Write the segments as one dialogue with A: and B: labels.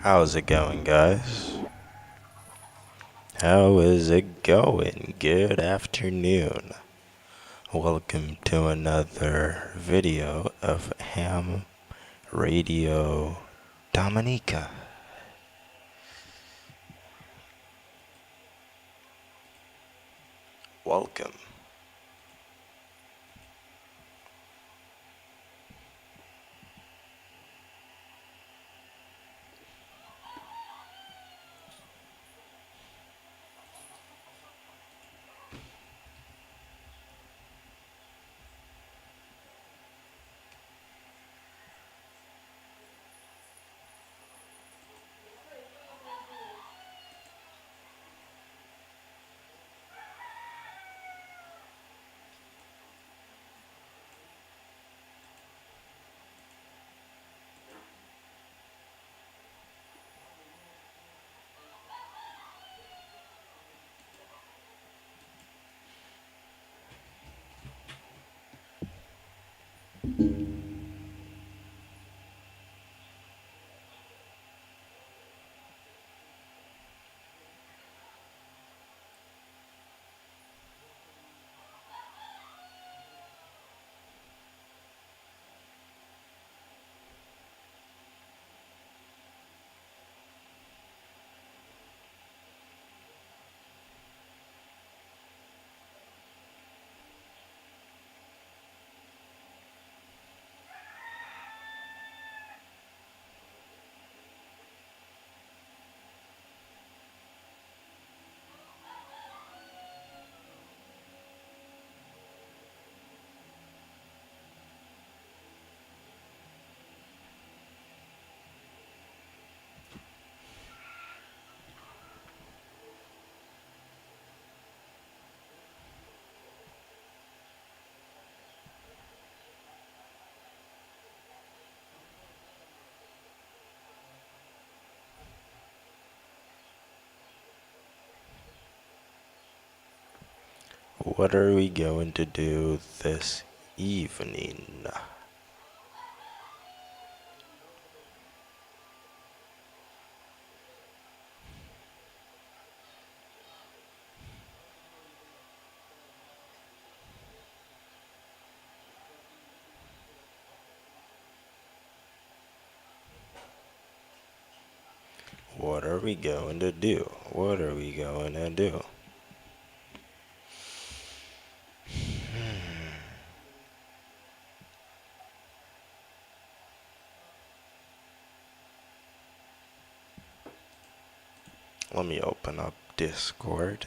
A: How's it going, guys? How is it going? Good afternoon. Welcome to another video of Ham Radio Dominica. Welcome. What are we going to do this evening? What are we going to do? What are we going to do? Let me open up Discord.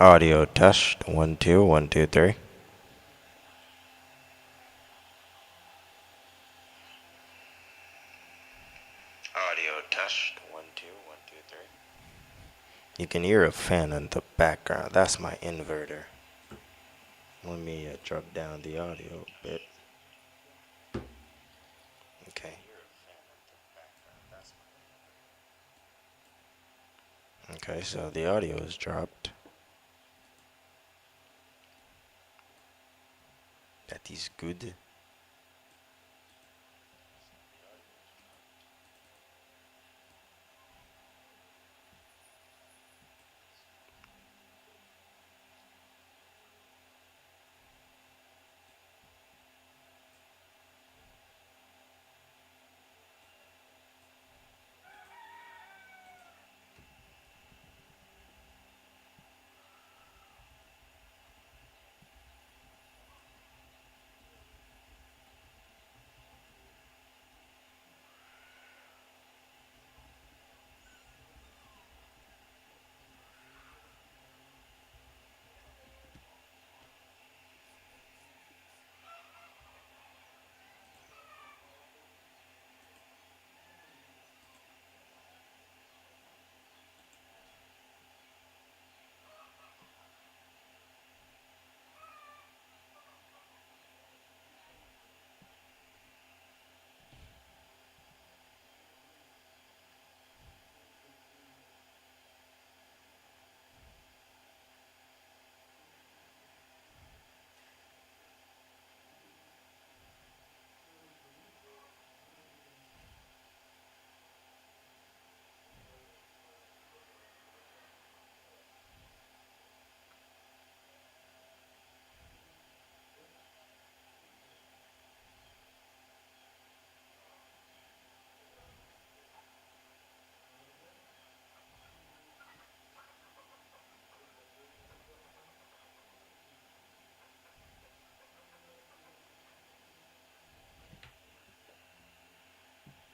A: Audio test 1 2 1 2 3. Audio test 1 2 1 2 3. You can hear a fan in the background. That's my inverter. Let me drop down the audio a bit. Okay. Okay, so the audio is dropped. That is good.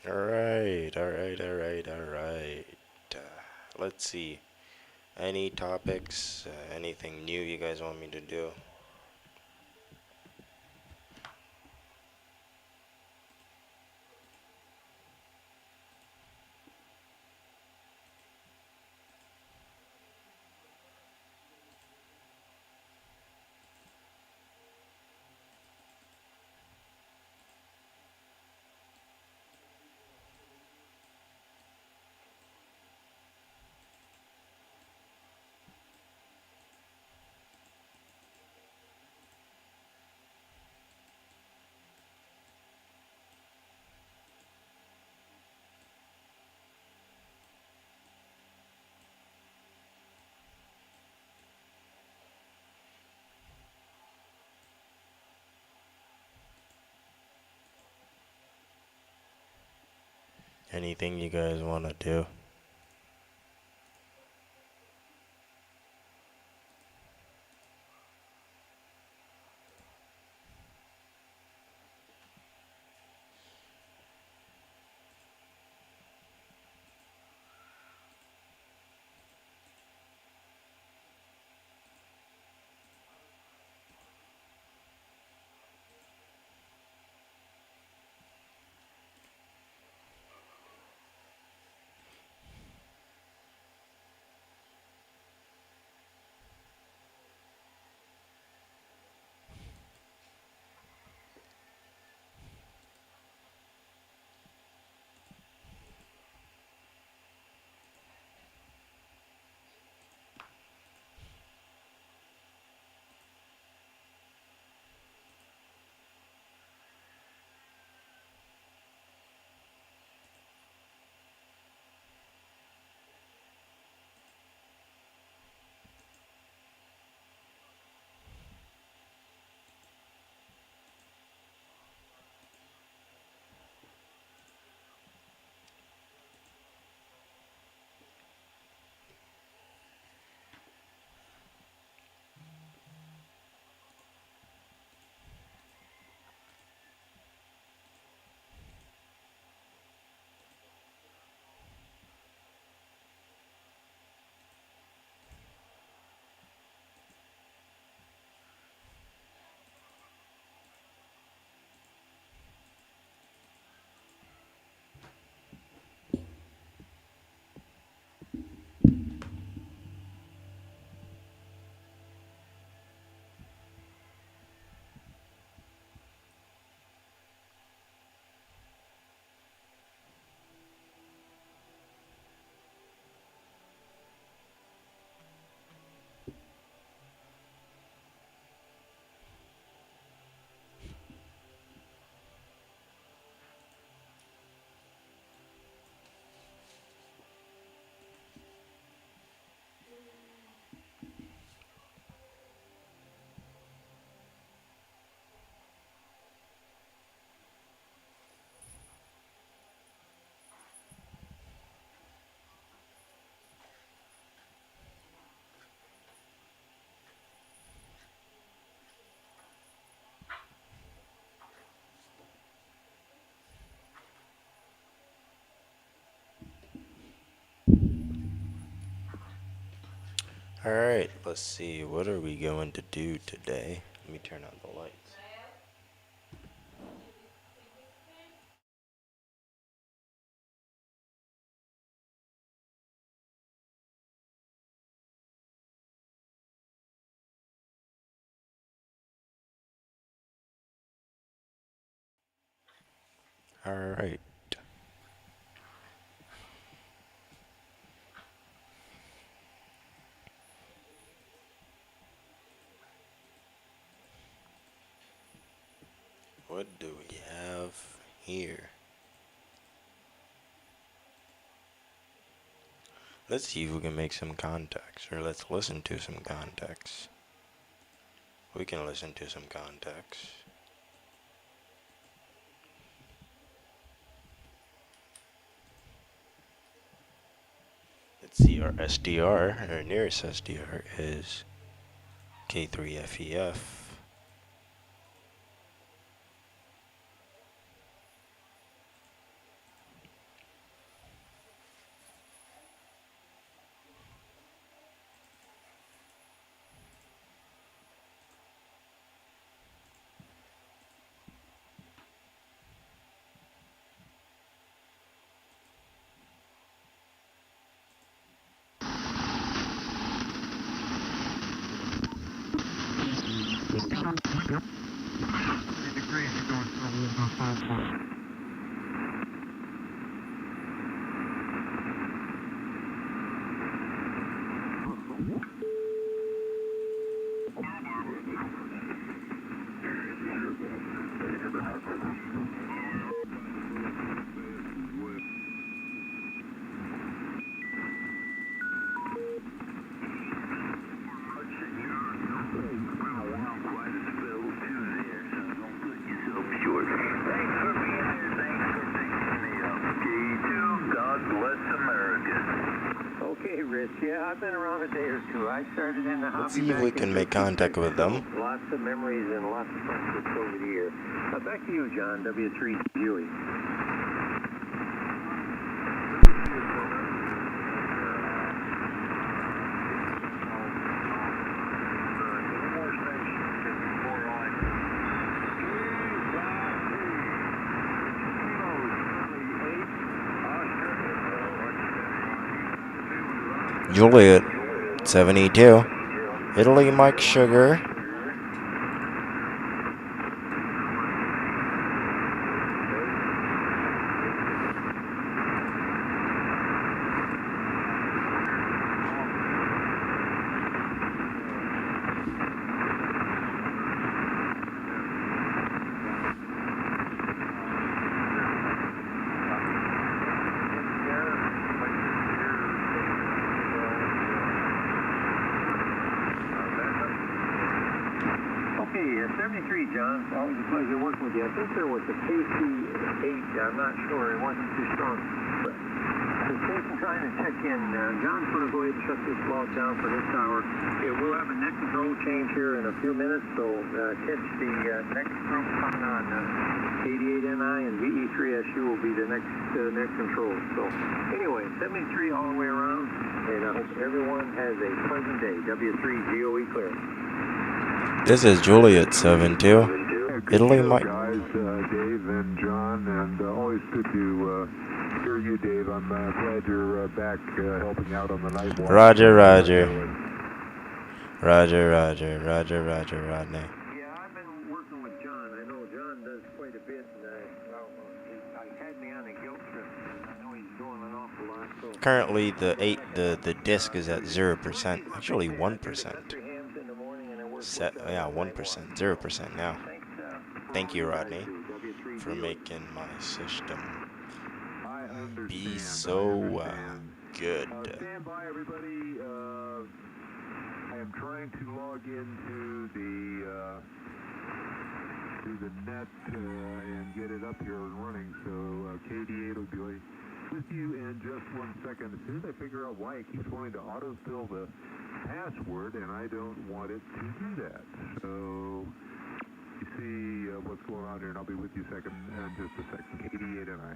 A: Alright, alright, alright, alright. Let's see. Any topics? Anything new you guys want me to do? Anything you guys want to do? Alright, let's see. What are we going to do today? Let me turn on the lights. Alright. What do we have here? Let's see if we can make some contacts, or let's listen to some contacts. We can listen to some contacts. Let's see, our SDR, our nearest SDR is K3FEF.
B: Yeah, I've been around a day or two. I started in the hobby.
A: Let's see if we can make contact with them.
B: Lots of memories and lots of friendships over the years. Back to you, John. W3 Dewey.
A: Juliet 72. Italy Mike Sugar.
B: John, always a pleasure working with you. I think there was a KC-8. I'm not sure. It wasn't too strong. But the station trying to check in. John's going to go ahead and shut this log down for this hour. We'll have a neck control change here in a few minutes, so catch the next group coming on. 88NI and VE3SU will be the next neck control. So anyway, 73 all the way around, and I hope everyone has a pleasant day. W3 GOE clear.
A: This is Juliet 72. Italy Mike.
C: Guys, Dave and John, and always good to hear you, Dave. I'm glad you're back helping out on the night watch.
A: Roger, Roger. Roger, Rodney.
B: Yeah, I've been working with John. I know John does quite a bit, and he had me on a guilt trip. I know he's doing an awful lot. So
A: Currently, the disc is at 0%. Actually, 1%. Yeah, 1%, 0% now. Thank you, Rodney, for making my system be so good.
C: Stand by, everybody. I am trying to log into the net and get it up here and running. So KD8 will be with you in just 1 second. As soon as I figure out why it keeps wanting to autofill the password, and I don't want it to do that. So you see what's going on here, and I'll be with you in just a second. KD8 and I.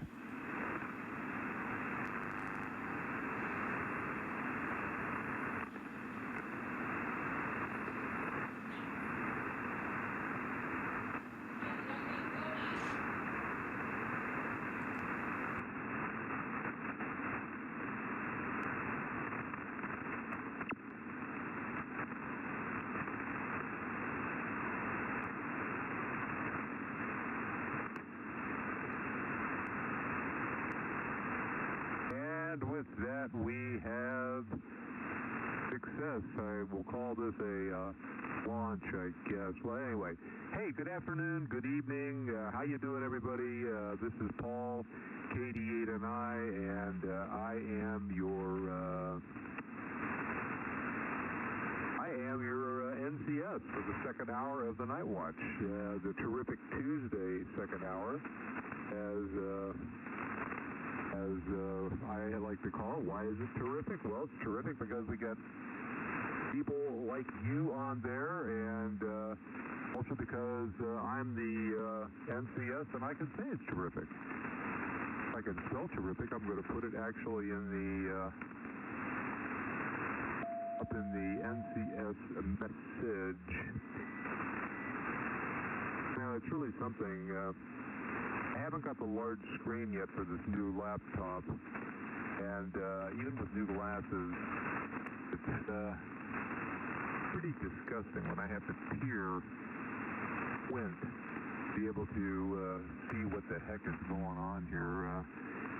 C: With that, we have success. I will call this a launch, I guess. Well, anyway, hey, good afternoon, good evening. How you doing, everybody? This is Paul, KD8 and I am your NCS for the second hour of the Night Watch, the terrific Tuesday second hour, as I like to call it. Why is it terrific? Well, it's terrific because we got people like you on there, and also because I'm the NCS, and I can say it's terrific. If I can spell terrific, I'm going to put it actually in the up in the NCS message. Now, it's really something. I haven't got the large screen yet for this new laptop, and even with new glasses, it's pretty disgusting when I have to peer squint be able to see what the heck is going on here.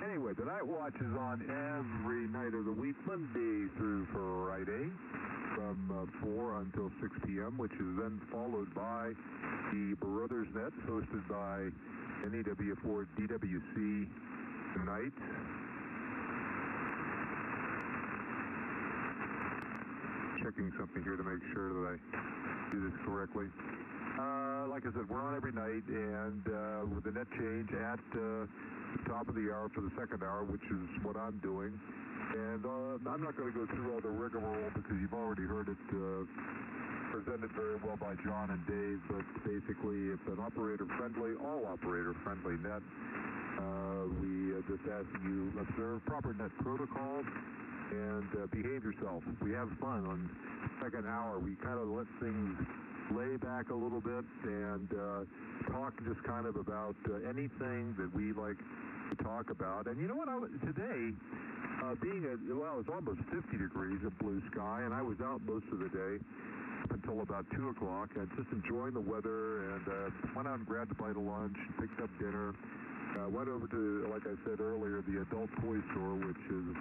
C: Anyway, the Night Watch is on every night of the week, Monday through Friday, from 4 until 6 p.m., which is then followed by the Brothers Net, hosted by NEW4 DWC tonight. Checking something here to make sure that I do this correctly. Like I said, we're on every night, and with the net change at the top of the hour for the second hour, which is what I'm doing. And I'm not going to go through all the rigmarole because you've already heard it presented very well by John and Dave, but basically it's an operator-friendly, all operator-friendly net. We just ask you observe proper net protocols and behave yourself. We have fun on second hour. We kind of let things lay back a little bit and talk just kind of about anything that we like to talk about. And you know what, today, being it's almost 50 degrees of blue sky, and I was out most of the day up until about 2 o'clock, and just enjoying the weather, and went out and grabbed a bite of lunch, picked up dinner, went over to, like I said earlier, the adult toy store, which is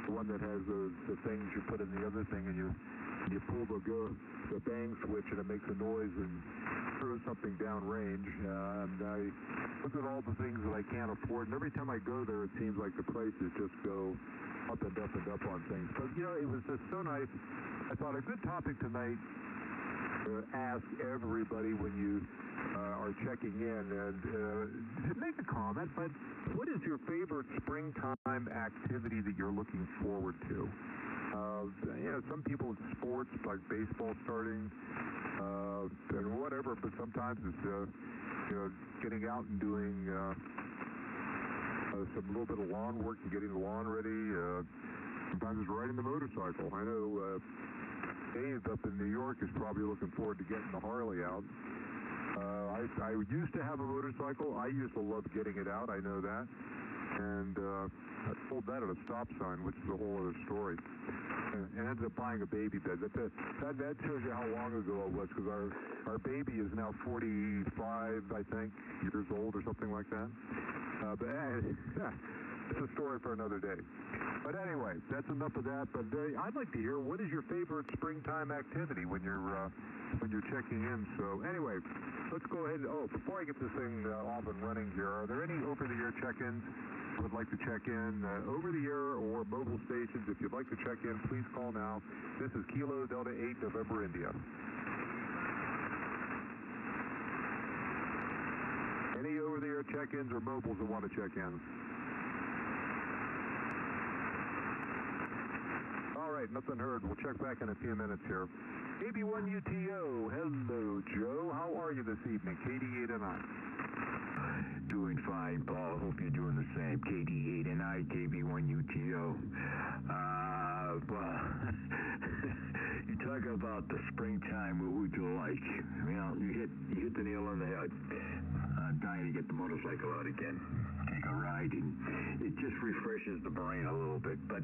C: the one that has the things you put in the other thing, and you pull the bang switch, and it makes a noise and throws something downrange. And I look at all the things that I can't afford, and every time I go there, it seems like the prices just go up and up and up on things. But, it was just so nice. I thought a good topic tonight to ask everybody when you are checking in, and make a comment, but what is your favorite springtime activity that you're looking forward to? Some people it's sports, like baseball starting, and whatever, but sometimes it's, getting out and doing some little bit of lawn work and getting the lawn ready. Sometimes it's riding the motorcycle. I know Dave up in New York is probably looking forward to getting the Harley out. I used to have a motorcycle. I used to love getting it out. I know that. And I pulled that at a stop sign, which is a whole other story. And ended up buying a baby bed. That tells you how long ago it was, because our baby is now 45, I think, years old or something like that. But it's a story for another day. But anyway, that's enough of that. But I'd like to hear, what is your favorite springtime activity when you're checking in? So anyway, let's go ahead. Before I get this thing off and running here, are there any over-the-air check-ins you would like to check in? Over-the-air or mobile stations, if you'd like to check in, please call now. This is Kilo Delta 8 November India. Any over-the-air check-ins or mobiles that want to check in? All right, nothing heard. We'll check back in a few minutes here. KB1UTO, hello, Joe. How are you this evening? KD8 and I.
D: Doing fine, Paul. Hope you're doing the same. KD8 and I, KB1UTO. You talk about the springtime. What would you like? You hit the nail on the head. Dying to get the motorcycle out again. Take a ride, and it just refreshes the brain a little bit. But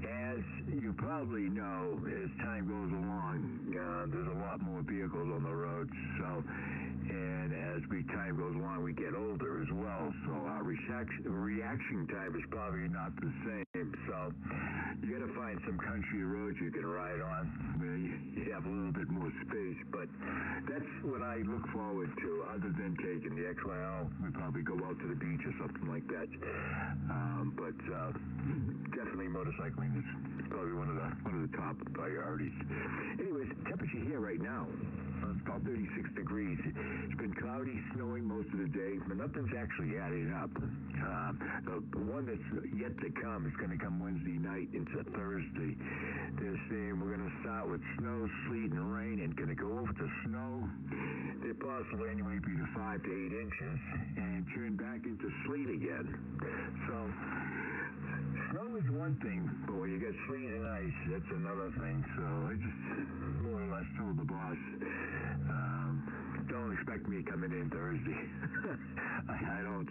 D: as you probably know, as time goes along, there's a lot more vehicles on the roads. And as time goes along, we get older as well. So our reaction time is probably not the same. So you got to find some country roads you can ride on where you have a little bit more space. But that's what I look forward to. Other than taking the XYL, we probably go out to the beach or something like that. But definitely motorcycling is probably one of the top priorities. Anyways, temperature here right now, it's about 36 degrees. It's been cloudy, snowing most of the day, but nothing's actually adding up. The one that's yet to come is going to come Wednesday night into Thursday. They're saying we're going to start with snow, sleet, and rain, and going to go over to snow. They're possibly anywhere between 5 to 8 inches, and turn back into sleet again. So snow is one thing, but when you get sleet and ice, that's another thing. So I just more or less told the boss, don't expect me coming in Thursday. I don't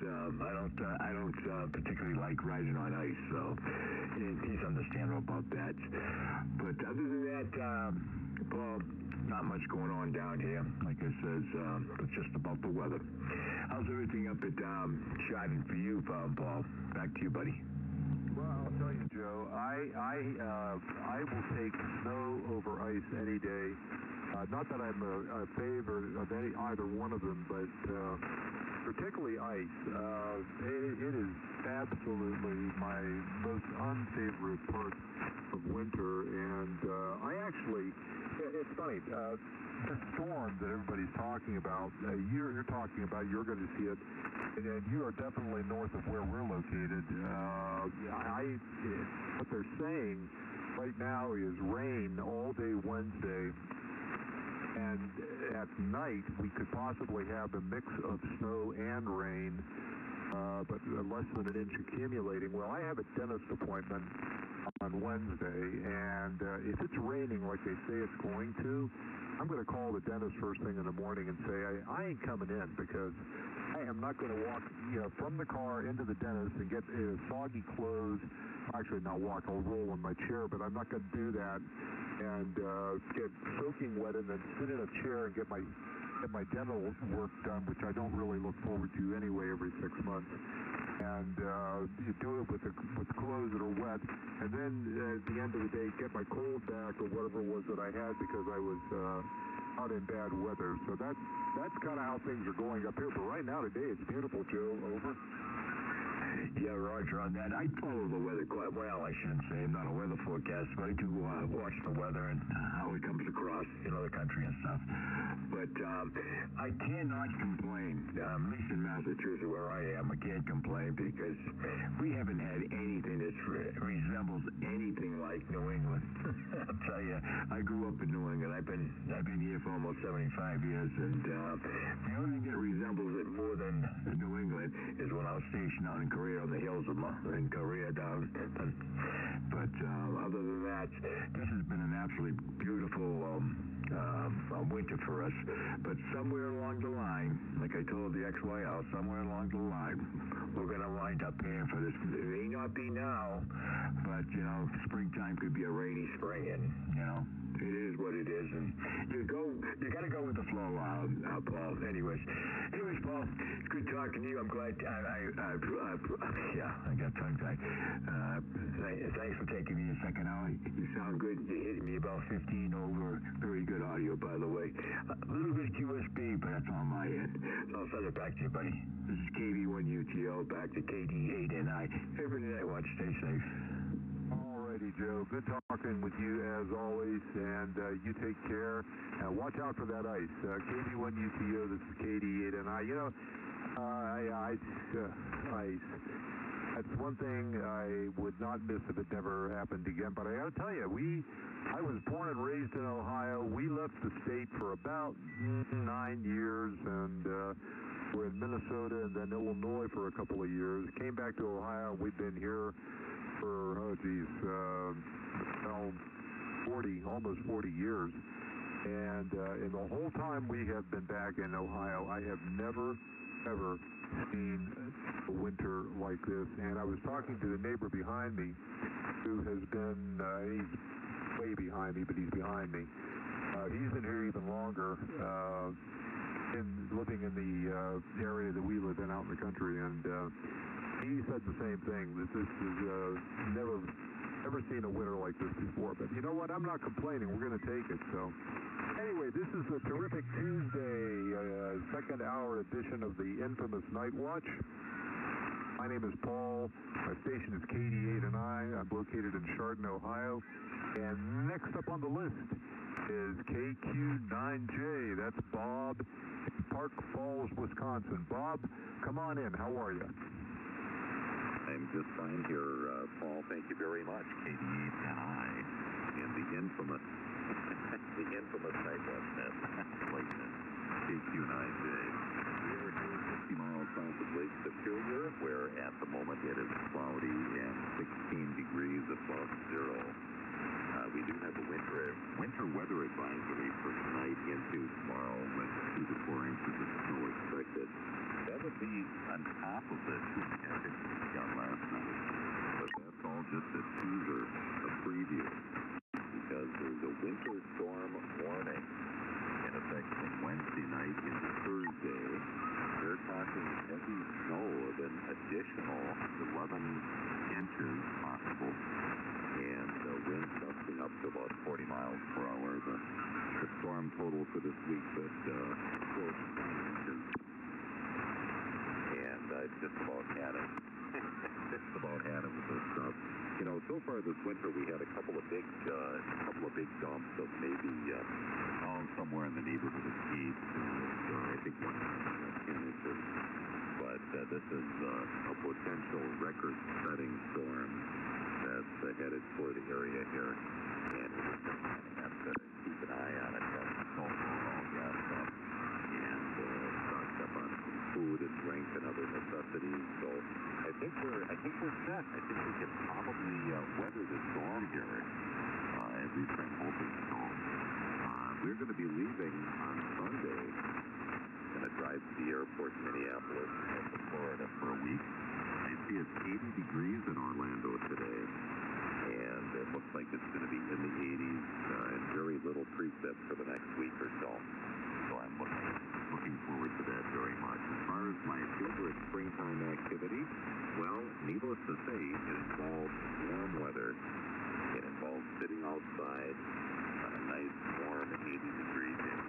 D: particularly like riding on ice, so he's understandable about that. But other than that, Paul, not much going on down here. Like I said, it's just about the weather. how's everything up at Chardon for you, Paul? Back to you, buddy.
C: Well, I'll tell you, Joe, I will take snow over ice any day. Not that I'm a favorite of either one of them, but particularly ice. It is absolutely my most unfavorite part of winter, and it's funny, the storm that everybody's talking about, you're talking about, you're going to see it, and you are definitely north of where we're located. What they're saying right now is rain all day Wednesday, and at night we could possibly have a mix of snow and rain, but less than an inch accumulating. Well, I have a dentist appointment on Wednesday, and if it's raining like they say it's going to, I'm going to call the dentist first thing in the morning and say, I ain't coming in, because I am not going to walk from the car into the dentist and get soggy clothes. Actually, not walk, I'll roll in my chair, but I'm not going to do that and get soaking wet and then sit in a chair and get my dental work done, which I don't really look forward to anyway every 6 months. And you do it with clothes that are wet, and then at the end of the day, get my cold back or whatever it was that I had because I was out in bad weather. So that's kind of how things are going up here. But right now today, it's beautiful, Joe. Over.
D: Yeah, Roger on that. I follow the weather quite well, I shouldn't say. I'm not a weather forecaster, but I do watch the weather and how it comes across, the country and stuff. But I cannot complain. At least in Massachusetts, where I am, I can't complain because we haven't had anything that resembles anything like New England. I'll tell you, I grew up in New England. I've been here for almost 75 years, and the only thing that resembles it more than New England is when I was stationed out in Korea on the hills in Korea down. But other than that, this has been an absolutely beautiful winter for us. But somewhere along the line, like I told the XYL, somewhere along the line, we're going to wind up paying for this. It may not be now, but springtime could be a rainy spring, and it is what it is, and you got to go with the flow, Paul. Anyways, Paul, good talking to you. I'm glad. I got tongue-tied. Thanks for taking me a second hour. You sound good. You're hitting me about 15 over. Very good audio, by the way. A little bit QSB, but that's on my end. So I'll send it back to you, buddy. This is KD1UTO, back to KD8NI. Every night, watch. Stay safe.
C: Alrighty, Joe. Good talking with you as always, and you take care. Watch out for that ice. KD1UTO, this is KD8NI. Ice. That's one thing I would not miss if it never happened again. But I got to tell you, I was born and raised in Ohio. We left the state for about 9 years, and we're in Minnesota and then Illinois for a couple of years. Came back to Ohio. We've been here for, almost 40 years. And in the whole time we have been back in Ohio, I have never, ever seen a winter like this. And I was talking to the neighbor behind me, who has been, he's way behind me, but he's behind me. He's been here even longer, living in the area that we live in out in the country, and he said the same thing, that this is never seen a winter like this before. But you know what? I'm not complaining. We're going to take it. So anyway, this is a terrific Tuesday, second hour edition of the infamous Night Watch. My name is Paul. My station is KD8NI. I'm located in Chardon, Ohio. And next up on the list is KQ9J. That's Bob in Park Falls, Wisconsin. Bob, come on in. How are you?
E: I'm just fine here, Paul. Thank you very much. KD8NI and the infamous Night Watch net placement, KQ9J. We are here 50 miles south of Lake Superior, where at the moment it is cloudy and 16 degrees above zero. We do have a winter weather advisory for tonight into tomorrow with 2 to 4 inches of snow expected. That would be on top of the 2.5 inches we got last night. But that's all just a teaser, a preview, because there's a winter storm warning in effect from Wednesday night into Thursday. Fair talking heavy snow of an additional 11 inches possible, and winds gusting up to about 40 miles per hour. The storm total for this week is close to 20 inches, and I've just about had it. Just about had it with this stuff. You know, so far this winter we had a couple of big dumps of maybe somewhere in the neighborhood of 8, I think 10 inches. But this is a potential record-setting storm that's headed for the area here, and we're just going to have to keep an eye on it. Don't all gassed up and stocked up on some food and drink and other necessities. So I think we're set. I think we can probably weather the storm here. At least I'm hoping so. We're going to be leaving on Sunday. Going to drive to the airport in Minneapolis, head to Florida for a week. I see it's 80 degrees in Orlando today, and it looks like it's going to be in the 80s and very little precip for the next week or so. So I'm looking forward to that very much. As far as my favorite springtime activity, well, needless to say, it involves warm weather. It involves sitting outside on a nice warm 80 degree day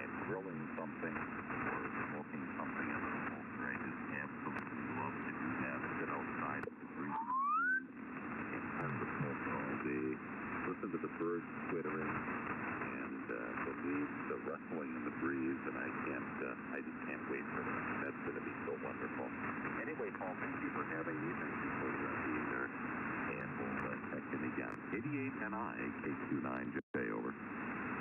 E: and grilling something or smoking something in the smoker. I just absolutely love to do that and sit outside with the breeze and turn the smoker all day, listen to the birds twittering and the leaves rustling in the breeze, and I just can't wait for that. That's going to be so wonderful. Anyway, Paul, thank you for having me. Thank you for being there. And we'll check in again. 88NI, KQ9J, over.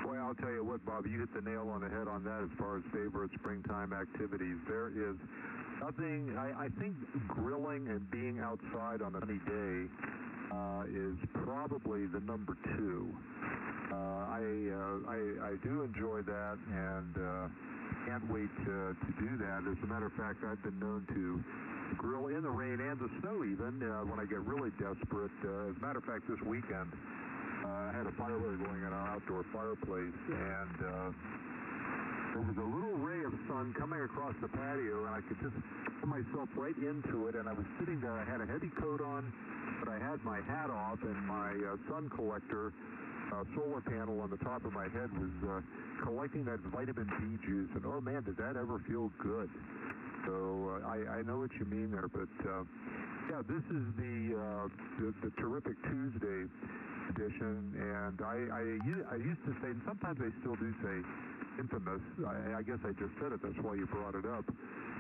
C: Boy, I'll tell you what, Bob, you hit the nail on the head on that as far as favorite springtime activities. There is nothing, I think grilling and being outside on a sunny day is probably the number 2. I do enjoy that and can't wait to do that. As a matter of fact, I've been known to grill in the rain and the snow even when I get really desperate. As a matter of fact, this weekend I had a fire going in our outdoor fireplace, and there was a little ray of sun coming across the patio, and I could just put myself right into it, and I was sitting there. I had a heavy coat on, but I had my hat off, and my sun collector solar panel on the top of my head was collecting that vitamin D juice, and oh man, did that ever feel good. So I know what you mean there, but yeah, this is the terrific Tuesday edition, and I used to say, and sometimes I still do say, infamous. I guess I just said it. That's why you brought it up.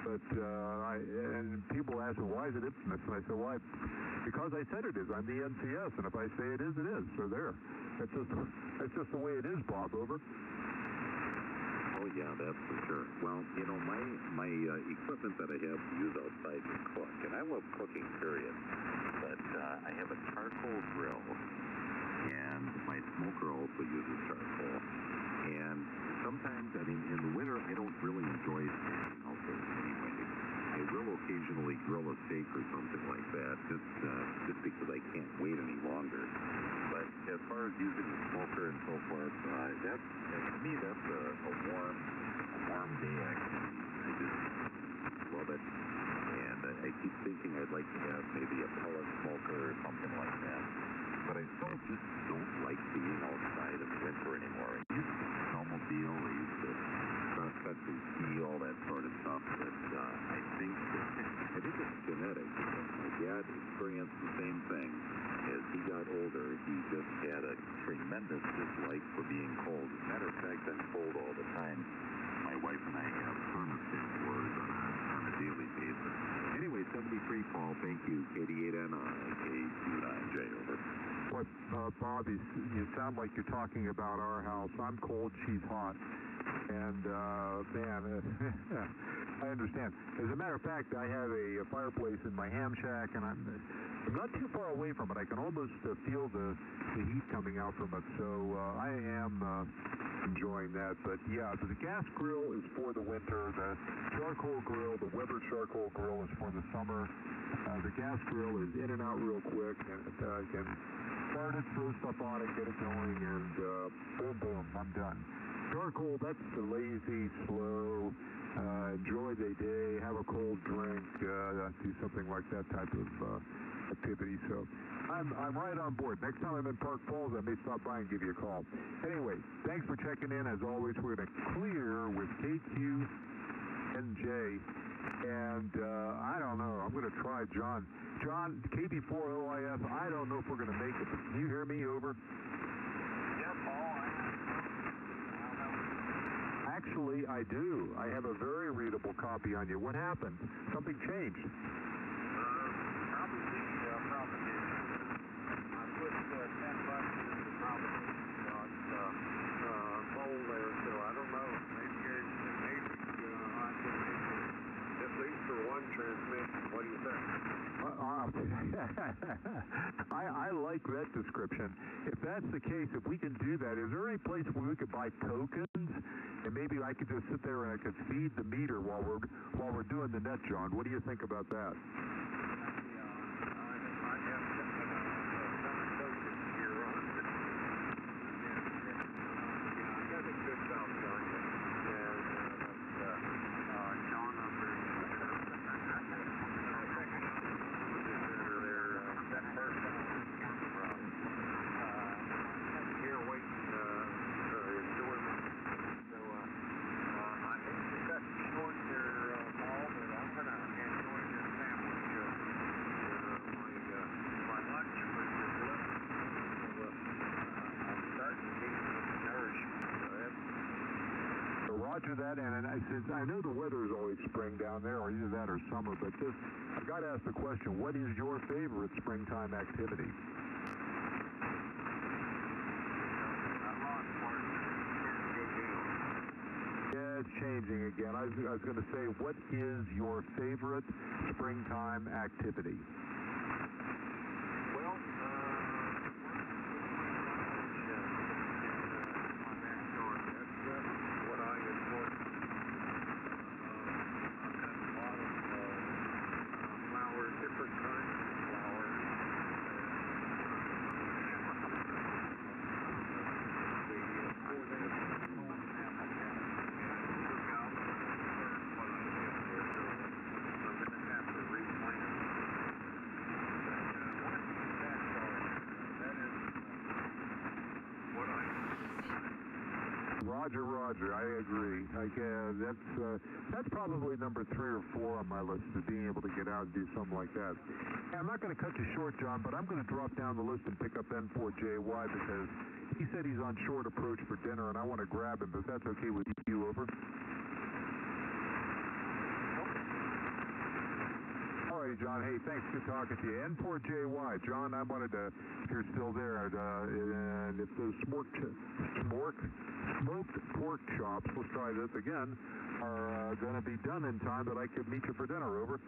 C: But and people ask me, why is it infamous? And I say, well, because I said it is. I'm the NCS, and if I say it is, it is. So there. That's just the way it is, Bob. Over.
E: Oh yeah, that's for sure. Well, you know, my equipment that I have to use outside to cook, and I love cooking, period. But I have a charcoal grill, and my smoker also uses charcoal. And sometimes, I mean, in the winter, I don't really enjoy standing out there anyway. I will occasionally grill a steak or something like that, just because I can't wait any longer. But as far as using the smoker and so forth, to me, that's a warm day activity. I just love it. And I keep thinking I'd like to have maybe a pellet smoker or something like that. But I still just don't like being outside in the winter anymore. I used to snowmobile, I used to cross-country ski, all that sort of stuff. But I think it's genetic. My dad experienced the same thing. As he got older, he just had a tremendous dislike for being cold. As a matter of fact, I'm cold all the time. My wife and I have thermostat wars on a daily basis. Anyway, 73 Paul, thank you. 88NI, K29J, over.
C: What, Bob, you sound like you're talking about our house. I'm cold, she's hot. And, man, I understand. As a matter of fact, I have a fireplace in my ham shack, and I'm not too far away from it. I can almost feel the heat coming out from it. So I am enjoying that. But, yeah, the gas grill is for the winter. The charcoal grill, the weathered charcoal grill, is for the summer. The gas grill is in and out real quick, and can start it, throw stuff on it, get it going, and boom, boom, I'm done. Charcoal, that's the lazy, slow, enjoy their day, have a cold drink, do something like that type of activity. So I'm right on board. Next time I'm in Park Falls, I may stop by and give you a call. Anyway, thanks for checking in. As always, we're going to clear with KQNJ. And I don't know. I'm going to try John. John, KB4OIF, I don't know if we're going to make it. But can you hear me? Over.
B: Yeah, Paul,
C: Actually, I do. I have a very readable copy on you. What happened? Something changed.
B: Probably the propagation. I put 10 bucks in the propagation bowl there, so I don't know. Maybe I can make it at least for one transmission. What do you think?
C: I like that description. If that's the case, if we can do that, is there any place where we could buy tokens? And maybe I could just sit there and I could feed the meter while we're doing the net, John. What do you think about that?
B: I have some tokens here on it. I got a good job done. And John up there. That first here waiting enjoying my. So I hate to cut short there, Paul, but I'm going to enjoy this sandwich. My lunch was left. I'm starting to need some nourishment.
C: So Roger that, and I said, I know the weather is always spring down there, or either that or summer, but just, I've got to ask the question, what is your favorite springtime activity? Yeah, it's changing again. I was going to say, what is your favorite springtime activity?
B: Well, my backyard. That's what I enjoy. I've got a lot of flowers, different kinds of flowers.
C: Roger, I agree. That's probably number 3 or 4 on my list, is being able to get out and do something like that. And I'm not going to cut you short, John, but I'm going to drop down the list and pick up N4JY because he said he's on short approach for dinner, and I want to grab him, if that's okay with you. Over. All righty, John. Hey, thanks. Good talking to you. N4JY. John, I wanted to, if you're still there, and if those smoked pork chops, let's try this again, are going to be done in time that I could meet you for dinner. Over.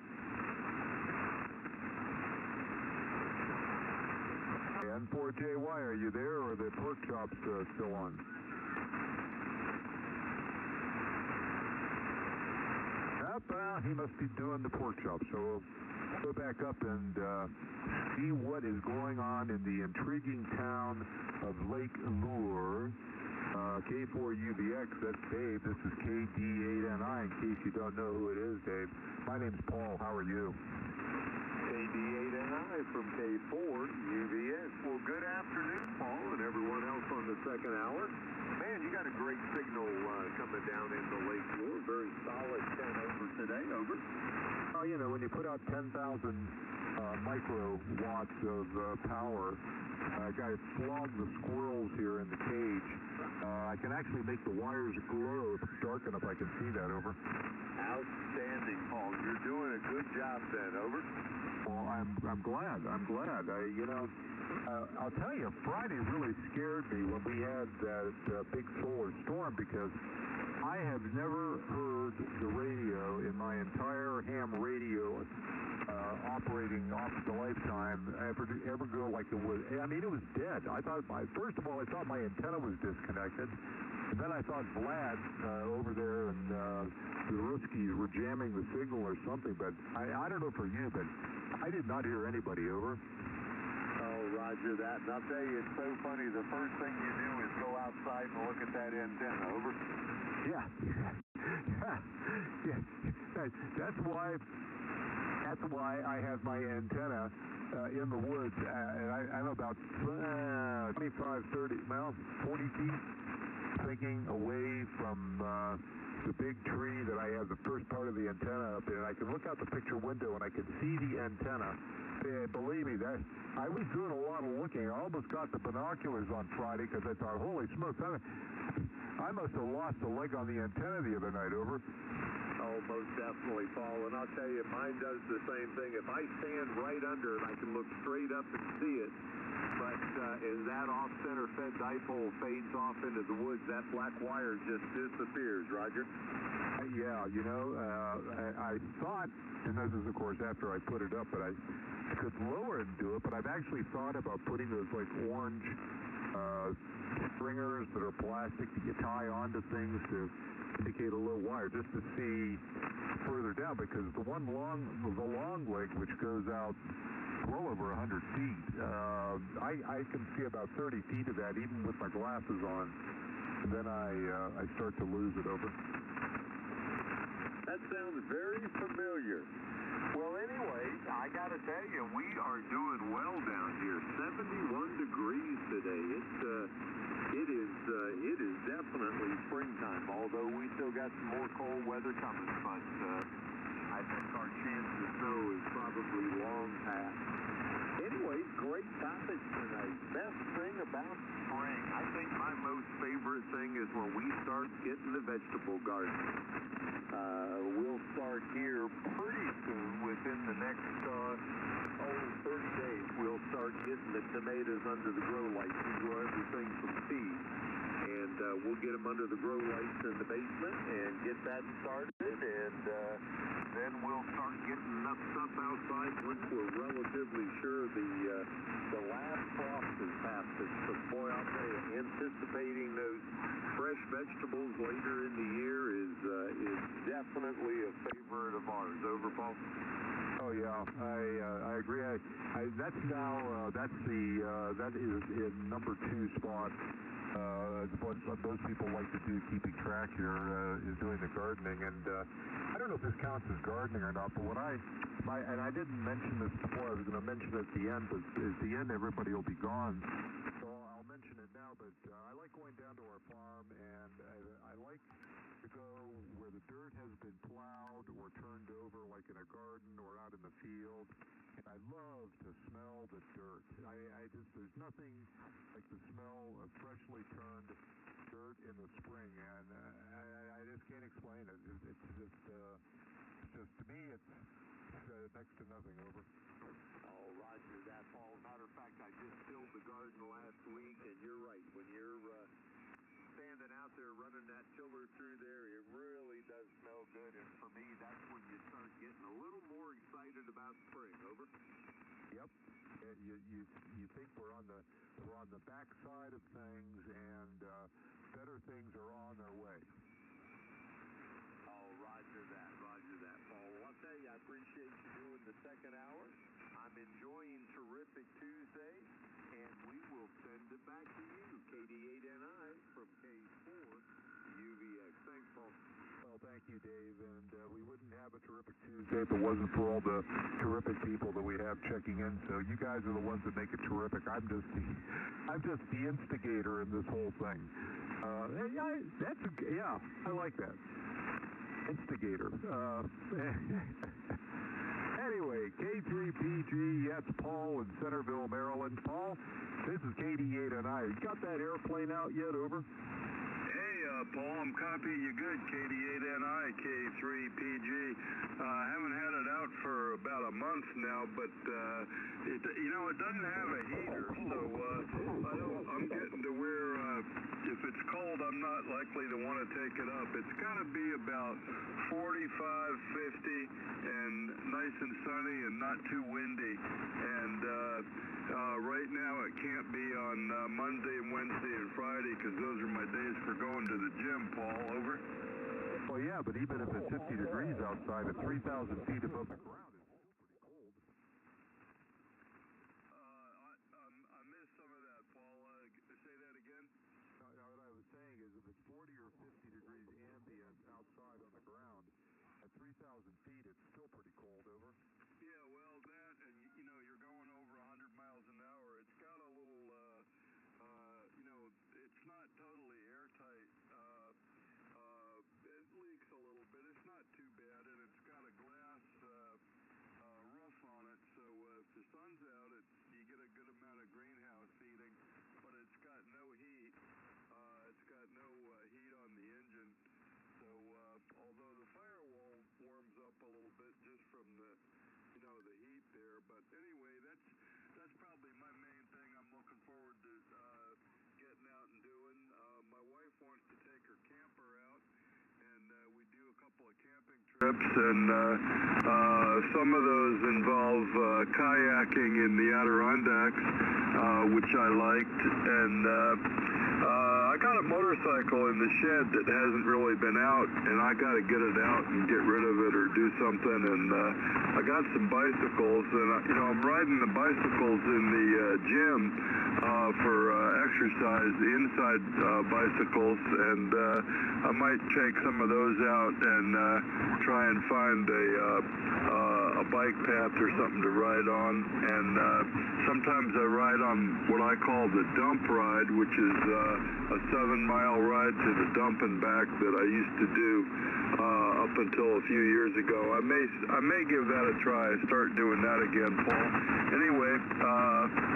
C: N4JY, are you there, or are the pork chops still on? Well, he must be doing the pork chops, so we'll go back up and see what is going on in the intriguing town of Lake Lure. K4UBX, that's Dave. This is KD8NI, in case you don't know who it is, Dave. My name's Paul. How are you?
B: KD8NI from K4UBX. Well, good afternoon, Paul, and everyone else on the second hour. Man, you got a great signal coming down into Lake Lure. Very solid 10 over today. Over.
C: Oh, you know, when you put out 10,000 micro watts of power, I flogged the squirrels here in the cage. I can actually make the wires glow. If it's dark enough, I can see that. Over.
B: Outstanding, Paul. You're doing a good job then. Over.
C: Well, I'm glad. I'll tell you, Friday really scared me when we had that big solar storm, because I have never heard the radio in my entire ham radio operating off the lifetime ever go like it was. I mean, it was dead. First of all, I thought my antenna was disconnected. And then I thought Vlad over there and the Ruskies were jamming the signal or something. But I don't know for you, but I did not hear anybody. Over.
B: Oh, Roger that. And I'll tell you, it's so funny. The first thing you do is go outside and look at that antenna. Over.
C: Yeah. Yeah, that's why I have my antenna in the woods, and I'm about 25, 30, well, 40 feet, thinking away from the big tree that I have the first part of the antenna up in. I can look out the picture window and I can see the antenna. And believe me, that I was doing a lot of looking. I almost got the binoculars on Friday because I thought, holy smokes, I must have lost a leg on the antenna the other night, over.
E: Oh, most definitely, Paul. And I'll tell you, mine does the same thing. If I stand right under it, I can look straight up and see it. But as that off-center fed dipole fades off into the woods, that black wire just disappears, Roger.
C: Yeah, you know, I thought, and this is, of course, after I put it up, but I could lower it and do it, but I've actually thought about putting those, like, orange stringers that are plastic that you tie onto things to indicate a little wire, just to see further down, because the long leg, which goes out well over 100 feet, I can see about 30 feet of that even with my glasses on, and then I start to lose it, over.
E: That sounds very familiar. Well, anyway, I got to tell you, we are doing well down here. 71 degrees today. It is definitely springtime, although we still got some more cold weather coming, but I think our chance of snow is probably long past. Anyway, great topic tonight. Best thing about spring. I think my most favorite thing is when we start getting the vegetable garden. We'll start here pretty soon, within the next 30 days. We'll start getting the tomatoes under the grow lights. We grow everything from seed. And we'll get them under the grow lights in the basement and get that started. And then we'll start getting enough stuff outside once we're relatively sure the last frost has passed us. So boy, I'll tell you, anticipating those fresh vegetables later in the year is definitely a favorite of ours. Over, Paul?
C: Oh yeah, I agree. That is in number 2 spot. What most people like to do, keeping track here, is doing the gardening. And I don't know if this counts as gardening or not, but and I didn't mention this before, I was going to mention it at the end, but at the end everybody will be gone. So I'll mention it now, but I like going down to our farm, and I like to go where the dirt has been plowed or turned over, like in a garden or out in the field. And I love to smell the dirt. There's nothing like the smell of freshly turned dirt in the spring, and I just can't explain it. It's just to me, it's next to nothing. Over.
E: Oh, Roger that, Paul. Matter of fact, I just tilled the garden last week, and you're right. When you're standing out there running that tiller through there, it really does smell good. And for me, that's when you start getting a little more excited about spring. Over.
C: Yep. You think we're on the backside of things, and better things are on their way.
E: Oh, Roger that, Paul. Well, I'll tell you, I appreciate you doing the second hour. I'm enjoying Terrific Tuesday, and we will send it back to you, KD8NI from K4 UVX. Thanks, Paul.
C: Well, thank you, Dave, and we wouldn't have a Terrific Tuesday if it wasn't for all the terrific people that we have checking in. So you guys are the ones that make it terrific. I'm just the instigator in this whole thing. I like that. Instigator. Anyway, K3PG, that's Paul in Centerville, Maryland. Paul, this is KD8NI. You got that airplane out yet? Over.
F: Hey, Paul, I'm copying you good, KD8NI, K3PG. I haven't had it out for about a month now, but, it doesn't have a heater, so I'm getting to where if it's cold, I'm not likely to want to take it up. It's got to be about 45, 50, and nice and sunny and not too windy. And right now it can't be on Monday and Wednesday and Friday because those are my days for going to the gym, Paul. Over.
C: Well, yeah, but even if it's 50 degrees outside at 3,000 feet above the ground, it's still pretty cold.
F: I missed some of that, Paul. Say that again?
C: No, what I was saying is if it's 40 or 50 degrees ambient outside on the ground,
F: But anyway, that's probably my main thing I'm looking forward to getting out and doing. My wife wants to take her camper out, and we do a couple of camping trips, and some of those involve kayaking in the Adirondacks, which I liked, and I got a motorcycle in the shed that hasn't really been out, and I got to get it out and get rid of it or do something, and I got some bicycles, and I'm riding the bicycles in the gym for exercise, the inside bicycles, and I might take some of those out and try and find a bike path or something to ride on, and sometimes I ride on what I call the dump ride, which is a 7-mile ride to the dump and back that I used to do up until a few years ago. I may give that a try, start doing that again, Paul. Anyway,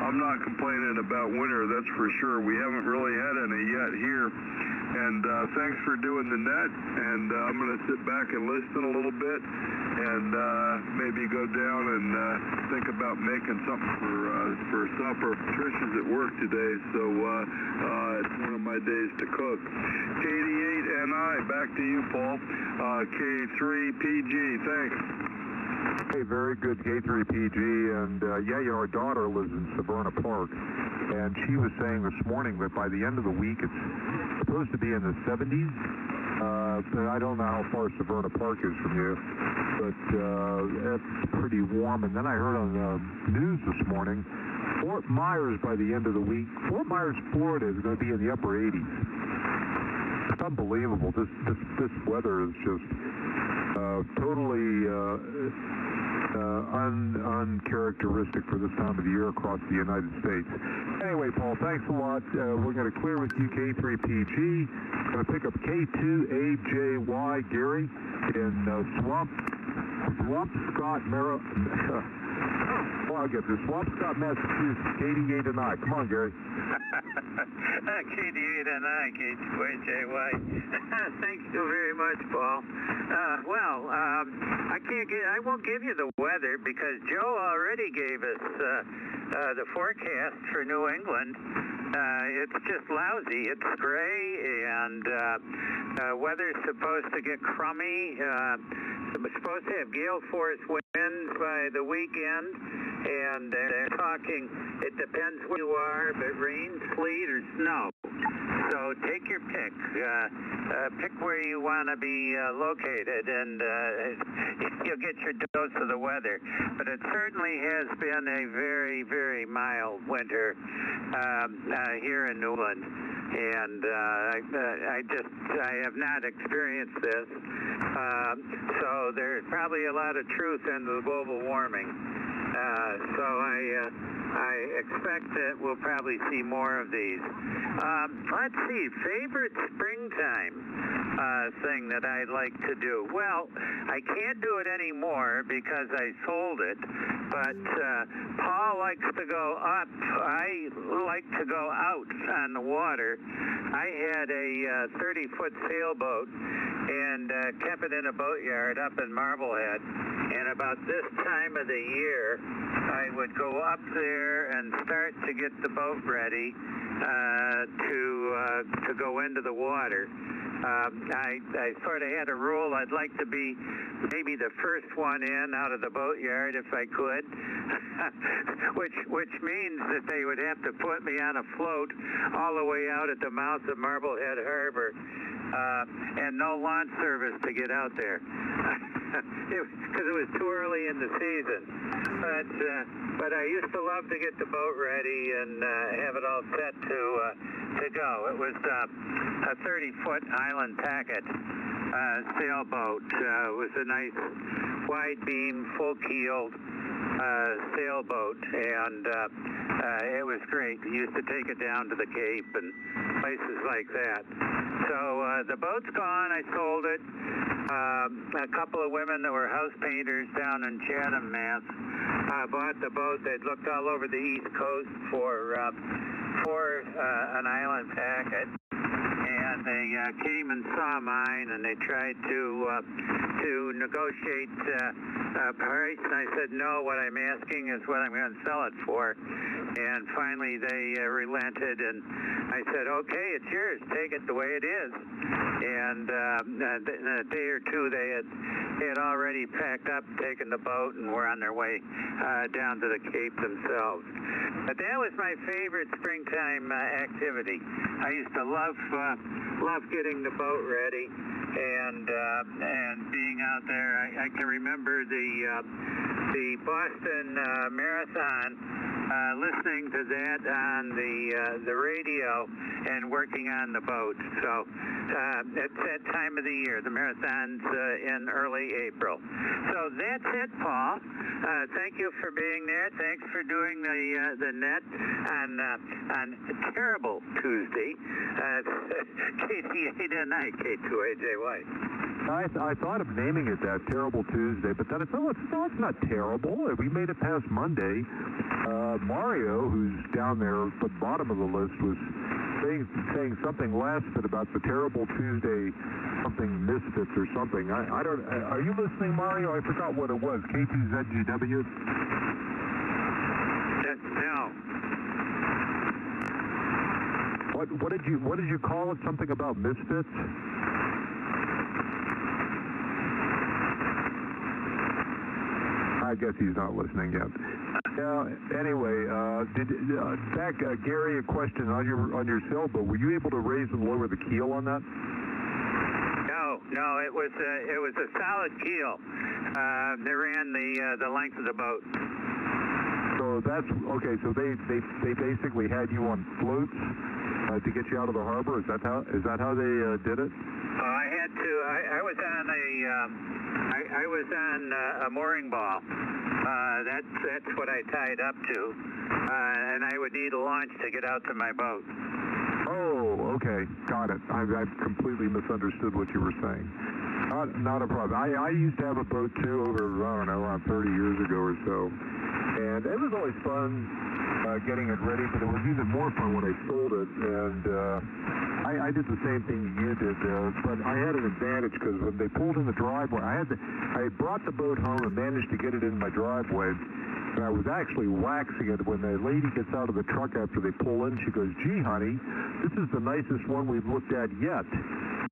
F: I'm not complaining about winter, that's for sure. We haven't really had any yet here. And thanks for doing the net, and I'm going to sit back and listen a little bit, and maybe go down and think about making something for supper. Trish is at work today, so it's one of my days to cook. KD8NI, back to you, Paul. K3PG, thanks.
C: Hey, very good K3PG, and our daughter lives in Severna Park, and she was saying this morning that by the end of the week it's supposed to be in the 70s. And I don't know how far Severna Park is from you, but it's pretty warm. And then I heard on the news this morning, Fort Myers by the end of the week, Fort Myers, Florida is going to be in the upper 80s. It's unbelievable. This weather is just totally uncharacteristic for this time of the year across the United States. Anyway, Paul, thanks a lot. We're going to clear with you K3PG. Going to pick up K2AJY, Gary, in Swampscott, I'll get this. Swampscott, Massachusetts, KD8NI. Come on, Gary.
G: KD8NI, K2AJY. Thank you very much, Paul. I won't give you the weather because Joe already gave us the forecast for New England. It's just lousy. It's gray, and weather's supposed to get crummy. We're supposed to have gale force winds by the weekend, and they're talking, it depends where you are, but rain, sleet, or snow. So take your pick. Pick where you want to be located, and you'll get your dose of the weather. But it certainly has been a very, very mild winter here in New England. And I have not experienced this. So there's probably a lot of truth in the global warming. So I expect that we'll probably see more of these. Let's see, favorite springtime thing that I'd like to do. Well, I can't do it anymore because I sold it, but Paul likes to go up. I like to go out on the water. I had a 30-foot sailboat and kept it in a boatyard up in Marblehead. And about this time of the year, I would go up there and start to get the boat ready to go into the water. I sort of had a rule. I'd like to be maybe the first one in out of the boatyard if I could, which means that they would have to put me on a float all the way out at the mouth of Marblehead Harbor, and no launch service to get out there because it was too early in the season. But I used to love to get the boat ready and have it all set to go. It was a 30-foot Island Packet sailboat. It was a nice wide beam, full keeled sailboat, and it was great. We used to take it down to the Cape and places like that. So the boat's gone. I sold it. A couple of women that were house painters down in Chatham, Mass. Bought the boat. They'd looked all over the East Coast for an Island Packet, and they came and saw mine, and they tried to negotiate price, and I said, no, what I'm asking is what I'm going to sell it for. And finally they relented, and I said, okay, it's yours, take it the way it is. And in a day or two they had already packed up, taken the boat, and were on their way down to the Cape themselves. But that was my favorite springtime activity. I used to love getting the boat ready and being out there. I can remember the Boston Marathon, listening to that on the radio and working on the boat. So it's that time of the year. The marathon's in early April. So that's it, Paul. Thank you for being there. Thanks for doing the net on a terrible Tuesday. KT8 and I, K2AJY.
C: I thought of naming it that, Terrible Tuesday, but then it's not terrible. We made it past Monday. Mario, who's down there at the bottom of the list, was saying something last bit about the Terrible Tuesday, something Misfits or something. I don't. Are you listening, Mario? I forgot what it was. K2ZGW.
G: No.
C: What did you call it? Something about Misfits? I guess he's not listening yet. Anyway, Gary, a question on your sailboat. Were you able to raise and lower the keel on that?
G: No, it was a solid keel. They ran the length of the boat.
C: So that's okay. So they basically had you on floats to get you out of the harbor. Is that how they did it?
G: I had to. I was on a mooring ball. That's what I tied up to, and I would need a launch to get out to my boat.
C: Oh, okay, got it. I completely misunderstood what you were saying. Not a problem. I used to have a boat too over, I don't know, around 30 years ago or so, and it was always fun getting it ready, but it was even more fun when I sold it, and I did the same thing you did, but I had an advantage because when they pulled in the driveway, I brought the boat home and managed to get it in my driveway, and I was actually waxing it. When the lady gets out of the truck after they pull in, she goes, gee, honey, this is the nicest one we've looked at yet.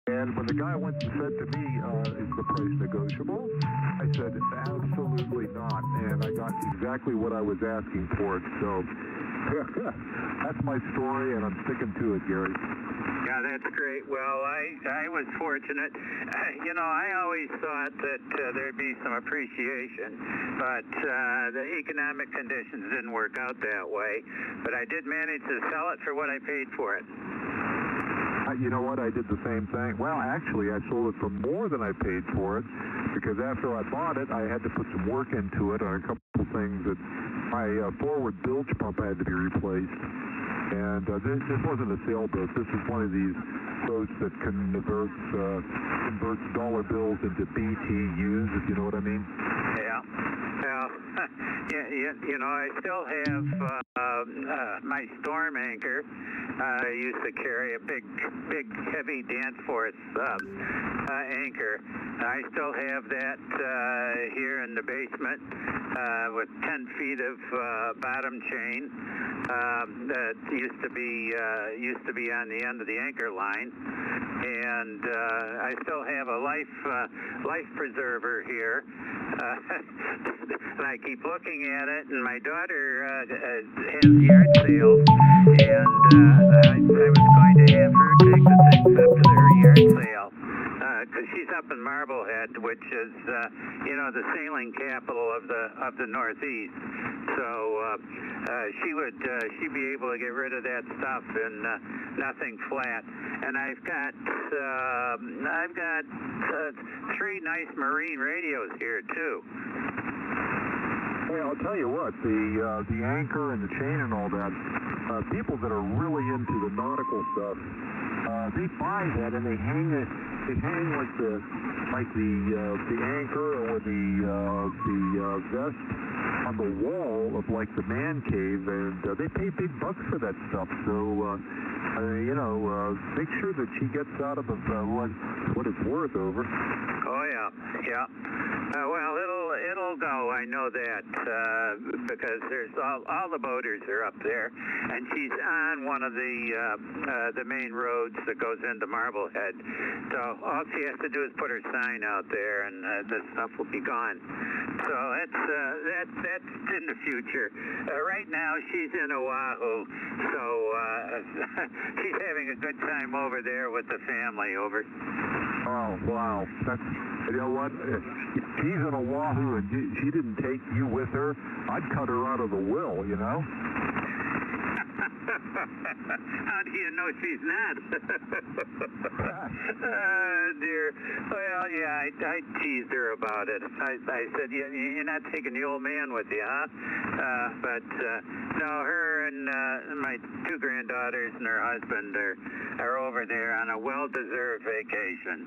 C: And when the guy went and said to me, is the price negotiable? I said, absolutely not. And I got exactly what I was asking for it. So that's my story, and I'm sticking to it, Gary.
G: Yeah, that's great. Well, I was fortunate. I always thought that there'd be some appreciation, but the economic conditions didn't work out that way. But I did manage to sell it for what I paid for it.
C: You know what? I did the same thing. Well, actually, I sold it for more than I paid for it, because after I bought it, I had to put some work into it on a couple of things. That my forward bilge pump had to be replaced. And this wasn't a sailboat. This is one of these boats that converts dollar bills into BTUs, if you know what I mean.
G: Yeah. I still have my storm anchor. I used to carry a big, heavy Danforth anchor. I still have that here in the basement with 10 feet of bottom chain that used to be on the end of the anchor line, and I still have a life preserver here. And I keep looking at it, and my daughter has yard sales, and I was going to have her take the things up to her yard sale, because she's up in Marblehead, which is the sailing capital of the Northeast. So she'd be able to get rid of that stuff in nothing flat. And I've got 3 nice marine radios here too.
C: Hey, I'll tell you what, the anchor and the chain and all that, people that are really into the nautical stuff, they buy that and they hang like the anchor or the vest on the wall of like the man cave, and they pay big bucks for that stuff. So, make sure that she gets out of what it's worth over.
G: Oh yeah. Well, it'll go. I know that because there's all the boaters are up there, and she's on one of the main roads that goes into Marblehead. So all she has to do is put her sign out there, and the stuff will be gone. So that's in the future. Right now she's in Oahu, so she's having a good time over there with the family. Over.
C: Oh wow, that's. You know what? If she's in Oahu and she didn't take you with her, I'd cut her out of the will, you know?
G: How do you know she's not? Dear. Well, yeah, I teased her about it. I said, you're not taking the old man with you, huh? But no, her and my two granddaughters and her husband are over there on a well-deserved vacation.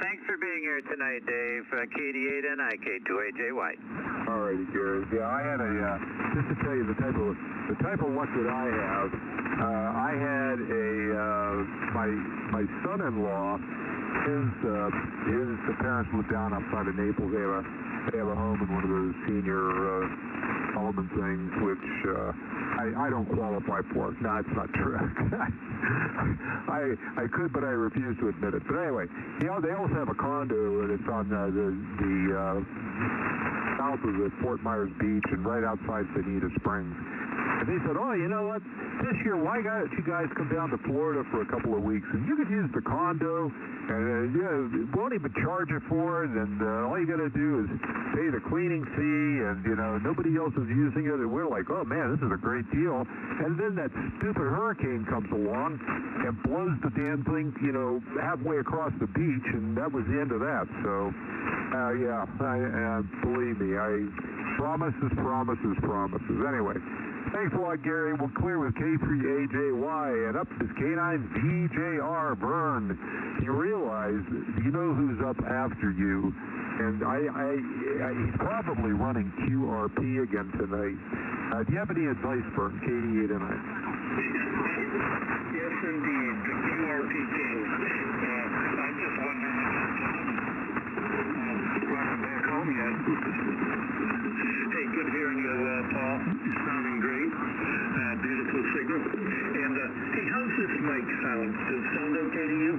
G: Thanks for being here tonight, Dave. KD8NI, K2AJY.
C: All righty, Gary. Yeah, I had just to tell you the type of luck that I have. I had my son-in-law. His parents lived down outside of Naples. They have a home in one of those senior element things, which I don't qualify for. No, it's not true. I could, but I refuse to admit it. But anyway, they also have a condo, and it's on the south of the Fort Myers Beach and right outside Bonita Springs. And they said, oh, you know what? This year, why don't you guys come down to Florida for a couple of weeks, and you could use the condo, and won't even charge you for it, and all you got to do is pay the cleaning fee, and, nobody else is using it, and we're like, oh, man, this is a great deal. And then that stupid hurricane comes along and blows the damn thing, halfway across the beach, and that was the end of that. So, believe me, promises. Anyway, thanks a lot, Gary. We'll clear with K3AJY, and up is K9VJR Vern. You realize, you know who's up after you, and he's probably running QRP again tonight. Do you have any advice, Vern? KD8NI.
B: Yes, indeed, the QRP king. I'm just wondering if welcome back home yet. Hey, good hearing you, Paul. You're sounding great. Beautiful signal. And, hey, how's this mic sound? Does it sound okay to you?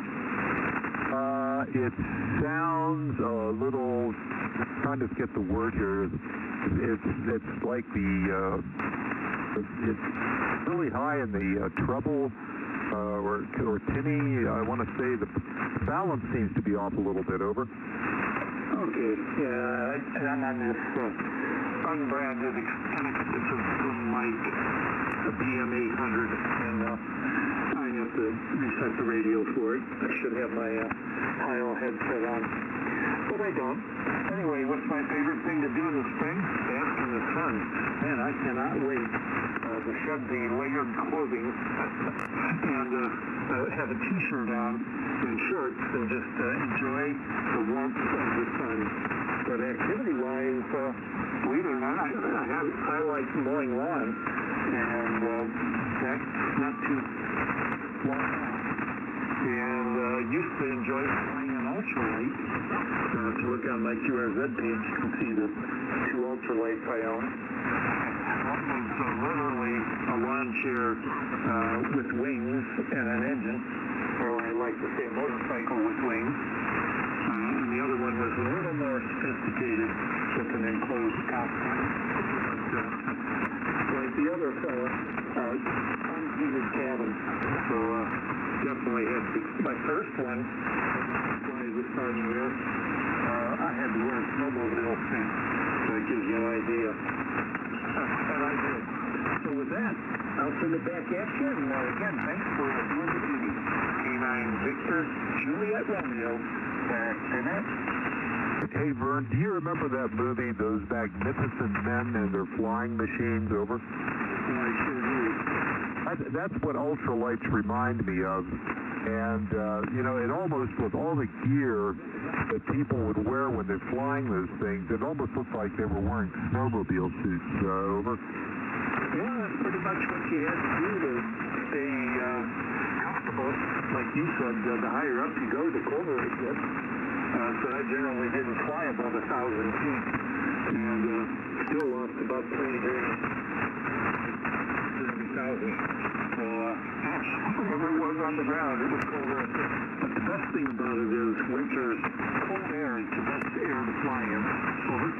C: It sounds a little, trying to get the word here, it's like it's really high in the treble, or tinny. I want to say the balance seems to be off a little bit. Over.
B: Okay, yeah, and I'm on this unbranded inexpensive mic, a BM800, and I have to reset the radio for it. I should have my Heil headset on, but I don't. Anyway, what's my favorite thing to do in the spring? Bask in the sun. Man, I cannot wait to shed the layered clothing and have a t-shirt on and shorts and just enjoy the warmth of the sun. But activity-wise, believe it or not, I like mowing lawn, and that's not too long off. And used to enjoy flying an ultralight. If you look on my QRZ page, you can see the two ultralights I own. One was literally a lawn chair with wings and an engine, or I like to say a motorcycle with wings. And the other one was a little more sophisticated with an enclosed cockpit. But like the other fellow, unheated cabin. So definitely had my first one. This time of year, I had to wear a snowmobile suit. So it gives you an idea. And I did. So with that, I'll send it back at you. And again, thanks for doing the duty. K9 Victor, Juliet Romeo, back tonight.
C: Hey, Vern, do you remember that movie, Those Magnificent Men and Their Flying Machines? Over?
B: I sure do.
C: That's what ultralights remind me of. And, you know, it almost, with all the gear that people would wear when they're flying those things, it almost looked like they were wearing snowmobile suits. Over.
B: Yeah, that's pretty much what you had to do to stay comfortable. Like you said, the higher up you go, the colder it gets. So I generally didn't fly above 1,000 feet, and still lost about 20 degrees. 30,000. So, whenever it was on the ground, it was colder. But the best thing about it is winter cold air is the best air to fly in. Over.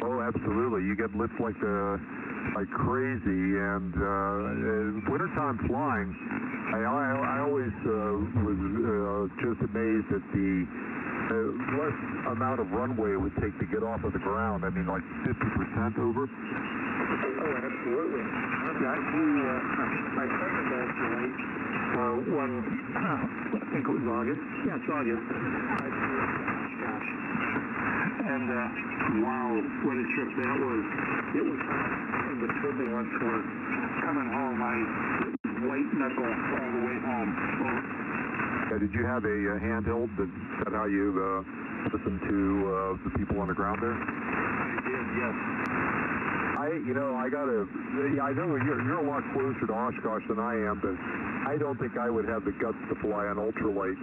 C: Oh, absolutely. You get lift like crazy, and wintertime flying, I always was just amazed at the less amount of runway it would take to get off of the ground. I mean, like 50% over.
B: Oh, absolutely. Yeah, I flew my second ultralight one, I think it was August. Yeah, it's August. I flew gosh. And wow, what a trip that was. It was in the turbulence was coming home. I white knuckle all the way home.
C: Did you have a handheld? Is that how you listened to the people on the ground there?
B: I did, yes.
C: I know you're a lot closer to Oshkosh than I am, but I don't think I would have the guts to fly an ultralight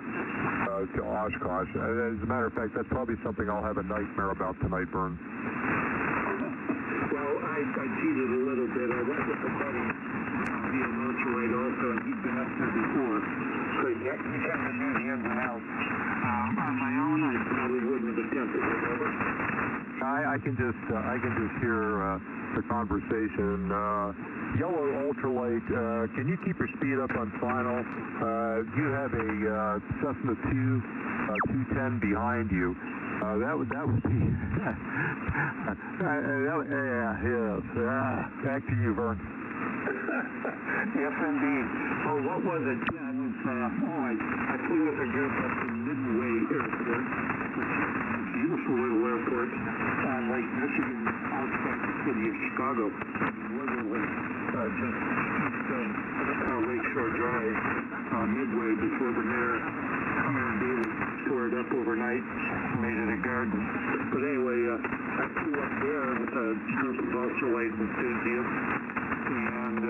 C: to Oshkosh. As a matter of fact, that's probably something I'll have a nightmare about tonight, Vern.
B: Well, I cheated a little bit. I went with a buddy via an ultralight also, and he'd been up there before. So he kind of knew the ins and outs. On my own, I probably wouldn't have attempted it. Over.
C: I can just hear the conversation. Yellow ultralight, can you keep your speed up on final? You have a Cessna 210 behind you. That would be. Back to you, Vern.
B: Yes, indeed. Oh, what was it? Yeah, it was. I flew with a group up to Midway Airport, which is a beautiful little airport on Lake Michigan, outside the city of Chicago. Literally just east of Lakeshore Drive, Midway, before the mayor Daly tore it up overnight, made it a garden. But anyway, I flew up there with a group of ultralight enthusiasts, and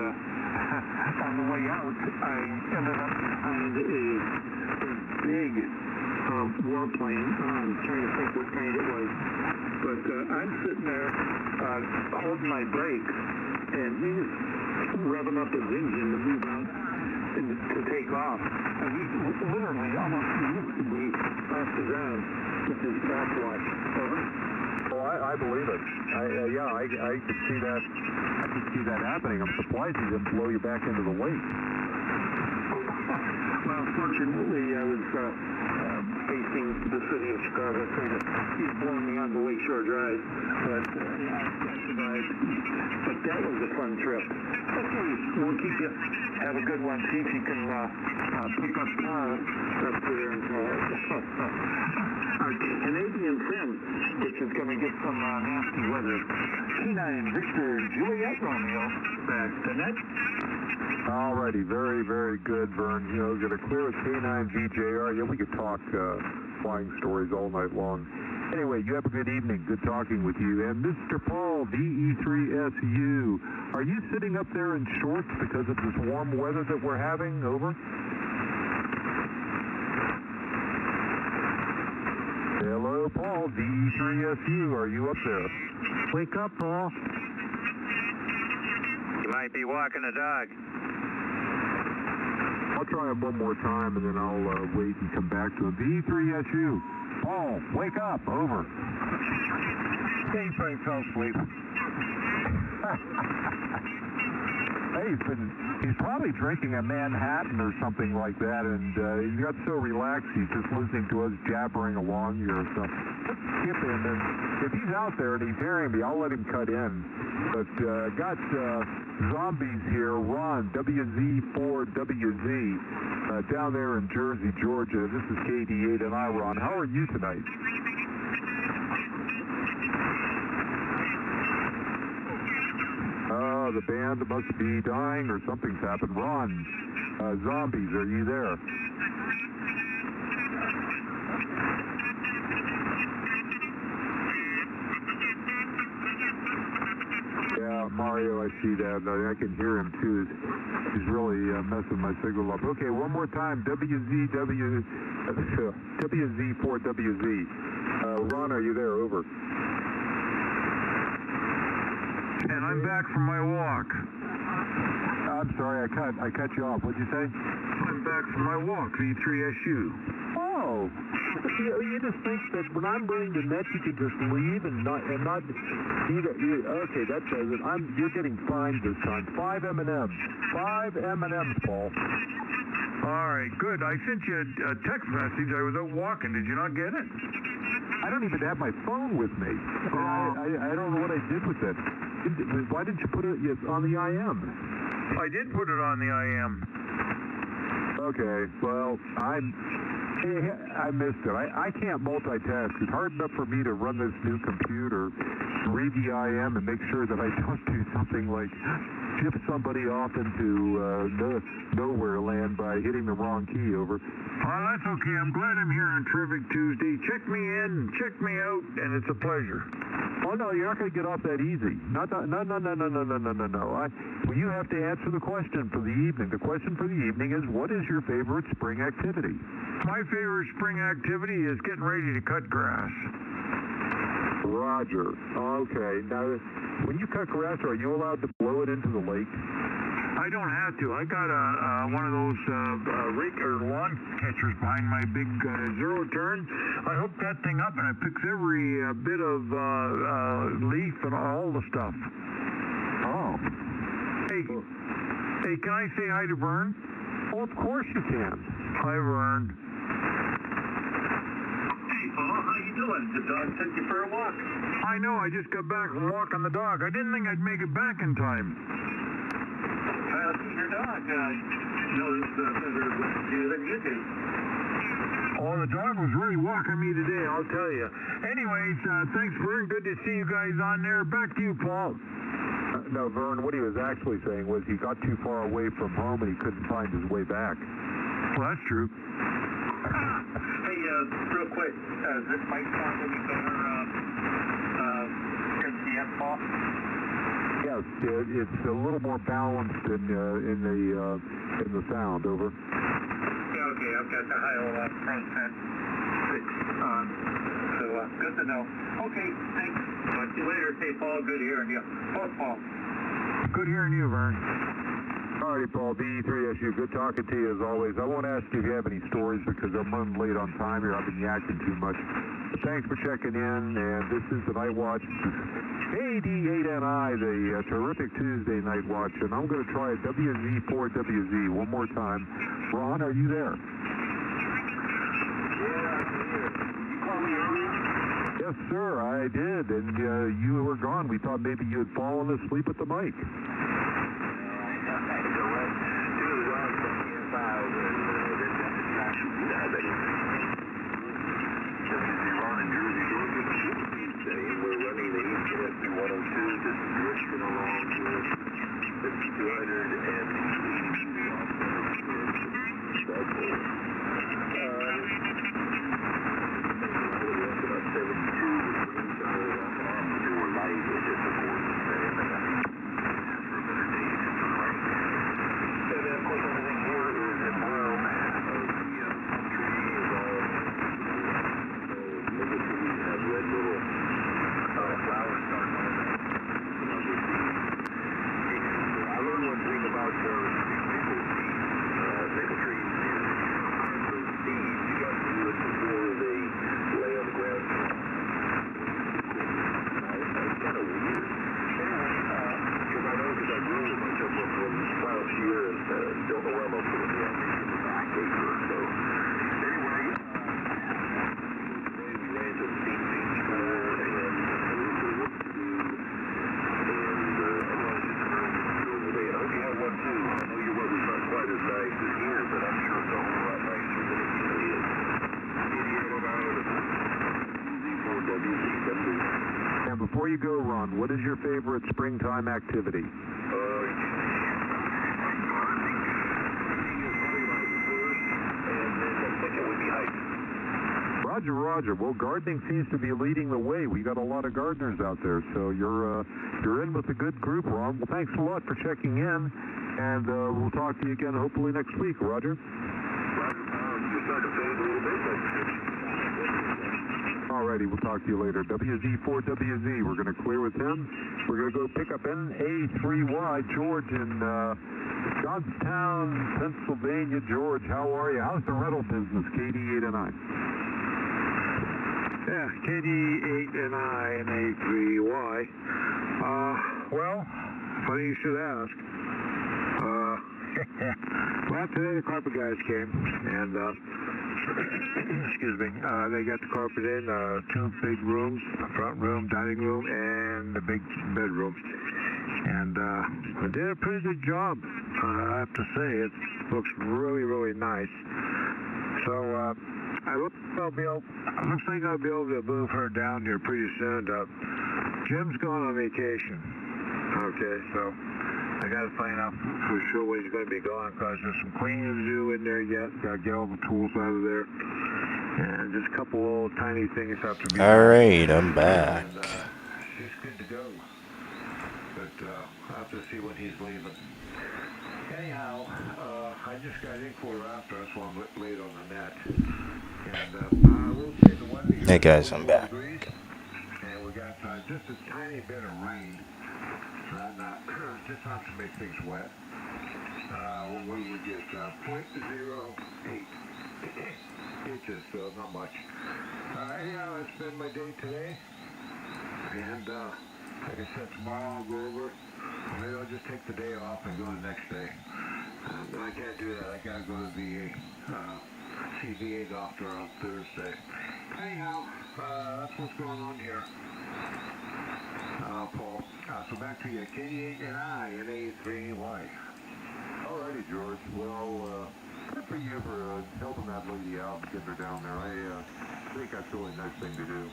B: on the way out, I ended up behind a big warplane. I'm trying to think what kind it was. But I'm sitting there holding my brakes, and he's revving up his engine to move out and to take off. And he literally almost lifted me off the ground with his back watch.
C: Oh, I believe it. I could see that. I could see that happening. I'm surprised he didn't blow you back into the lake.
B: Well, fortunately, I was facing the city of Chicago, so he's blowing me on the Lakeshore Drive. But I survived. But that was a fun trip. Okay, we'll keep you. Have a good one. See if you can pick up Paul up there and our Canadian friend, which is going to get some nasty weather. K9 Victor Juliet Romeo back to net.
C: Alrighty, very, very good, Vern. You know, going to clear a K9 VJR. Yeah, we could talk flying stories all night long. Anyway, you have a good evening. Good talking with you. And Mr. Paul, VE3SU, are you sitting up there in shorts because of this warm weather that we're having? Over. Hello, Paul, VE3SU, are you up there?
B: Wake up, Paul.
G: You might be walking a dog.
C: I'll try him one more time, and then I'll wait and come back to him. VE3SU, Paul, wake up, over. Hey, he probably fell asleep. Hey, he's probably drinking a Manhattan or something like that, and he got so relaxed he's just listening to us jabbering along here. So let's skip him, and if he's out there and he's hearing me, I'll let him cut in. But got zombies here, Ron, WZ4WZ, down there in Jersey, Georgia. This is KD8 and I, Ron. How are you tonight? The band must be dying or something's happened. Ron, zombies, are you there? I see that. I can hear him too. He's really messing my signal up. Okay, one more time. WZ4WZ. Ron, are you there? Over.
F: And I'm back from my walk.
C: I'm sorry, I cut you off. What'd you say?
F: I'm back from my walk, V3SU.
C: Oh, you just think that when I'm bringing the net, you could just leave and not. Okay, that does it. You're getting fined this time. 5 M&Ms. 5 M&Ms, Paul.
F: All right, good. I sent you a text message. I was out walking. Did you not get it?
C: I don't even have my phone with me. I don't know what I did with it. Why didn't you put it on the IM?
F: I did put it on the IM.
C: Okay, well, I missed it. I can't multitask. It's hard enough for me to run this new computer, read the IM, and make sure that I don't do something like ship somebody off into nowhere land by hitting the wrong key. Over.
F: Oh, that's okay. I'm glad I'm here on Terrific Tuesday. Check me in, check me out, and it's a pleasure.
C: Oh, no, you're not going to get off that easy. No. Well, you have to answer the question for the evening. The question for the evening is, what is your favorite spring activity?
F: My favorite spring activity is getting ready to cut grass.
C: Roger. Okay. Now, when you cut grass, are you allowed to blow it into the lake?
F: I don't have to. I got one of those rake or lawn catchers behind my big zero turn. I hook that thing up and it picks every bit of leaf and all the stuff.
C: Oh.
F: Hey, can I say hi to Vern?
C: Oh, of course you can.
F: Hi, Vern.
G: Hey, Paul, how you doing? The dog took you for a walk.
F: I know. I just got back from walking the dog. I didn't think I'd make it back in time.
G: Well, see, your dog knows better what to do than you do.
F: Oh, the dog was really walking me today, I'll tell you. Anyways, thanks, Vern. Good to see you guys on there. Back to you, Paul.
C: No, Vern, what he was actually saying was he got too far away from home and he couldn't find his way back.
F: Well, that's true.
G: Hey, real quick, does this mic sound any better than the Paul?
C: Yes, it's a little more balanced in the sound. Over.
G: Yeah, okay, I've got the Heil Pro set 6 on, so good to know. Okay, thanks. Talk to you later. Hey, Paul, good hearing you. Paul.
F: Good hearing you, Vern.
C: All righty, Paul, B3SU, good talking to you as always. I won't ask you if you have any stories because I'm running late on time here. I've been yakking too much. But thanks for checking in, and this is the Night Watch. AD8NI, the Terrific Tuesday Night Watch, and I'm going to try WZ4WZ one more time. Ron, are you there?
B: Yeah, I can hear it. You called me earlier?
C: Yes, sir, I did, and you were gone. We thought maybe you had fallen asleep at the mic. And before you go, Ron, what is your favorite springtime activity? Roger, Roger. Well, gardening seems to be leading the way. We got a lot of gardeners out there, so you're in with a good group, Ron. Well, thanks a lot for checking in, and we'll talk to you again hopefully next week, Roger.
F: Just like to fade a little bit, but...
C: Alrighty, we'll talk to you later. WZ4WZ, we're going to clear with him. We're going to go pick up NA3Y, George in Johnstown, Pennsylvania. George, how are you? How's the rental business, KD8 and I?
F: Yeah, KD8 and I, NA3Y. Well, funny you should ask. Well, today the carpet guys came, and, excuse me, they got the carpet in, 2 big rooms, a front room, dining room, and a big bedroom. And, they did a pretty good job, I have to say. It looks really, really nice. So, looks like I'll be able to move her down here pretty soon. Jim's going on vacation. Okay, so I got to find out for sure when he's going to be gone, because there's some cleaning to do in there yet. Got to get all the tools out of there. And just a couple little tiny things have to be done.
A: Alright, I'm back.
F: And, she's good to go. But I'll have to see when he's leaving. Anyhow, I just got in for her after, that's why I'm late on the net. And we'll say the weather here.
A: Hey guys, I'm back.
F: Degrees, and we got just a tiny bit of rain. And just enough to make things wet. What do we get? 0.08 inches, so not much. Anyhow, that's been my day today. And like I said, tomorrow I'll go over. Maybe I'll just take the day off and go the next day. But I can't do that. I gotta go to the CVA doctor on Thursday. Anyhow, that's what's going on here. Paul. So back to you. KD8 and I, NA3Y.
C: Alrighty, George. Well, good for you for helping that lady out and getting her down there. I think that's a really nice thing to do.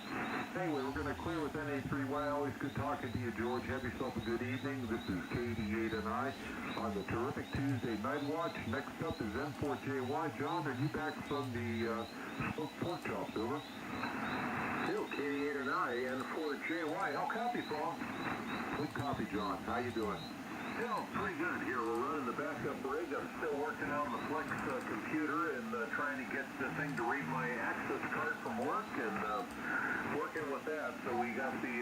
C: Anyway, we're going to clear with NA3Y. Always good talking to you, George. Have yourself a good evening. This is KD8 and I on the terrific Tuesday Night Watch. Next up is N4JY. John, are you back from the smoked pork chops, over?
F: Still KD8 and I, N4JY. How copy, Paul?
C: Good copy, John. How you doing?
F: Yeah, pretty good here. We're running the backup rig. I'm still working on the Flex computer and trying to get the thing to read my access card from work and working with that. So we got the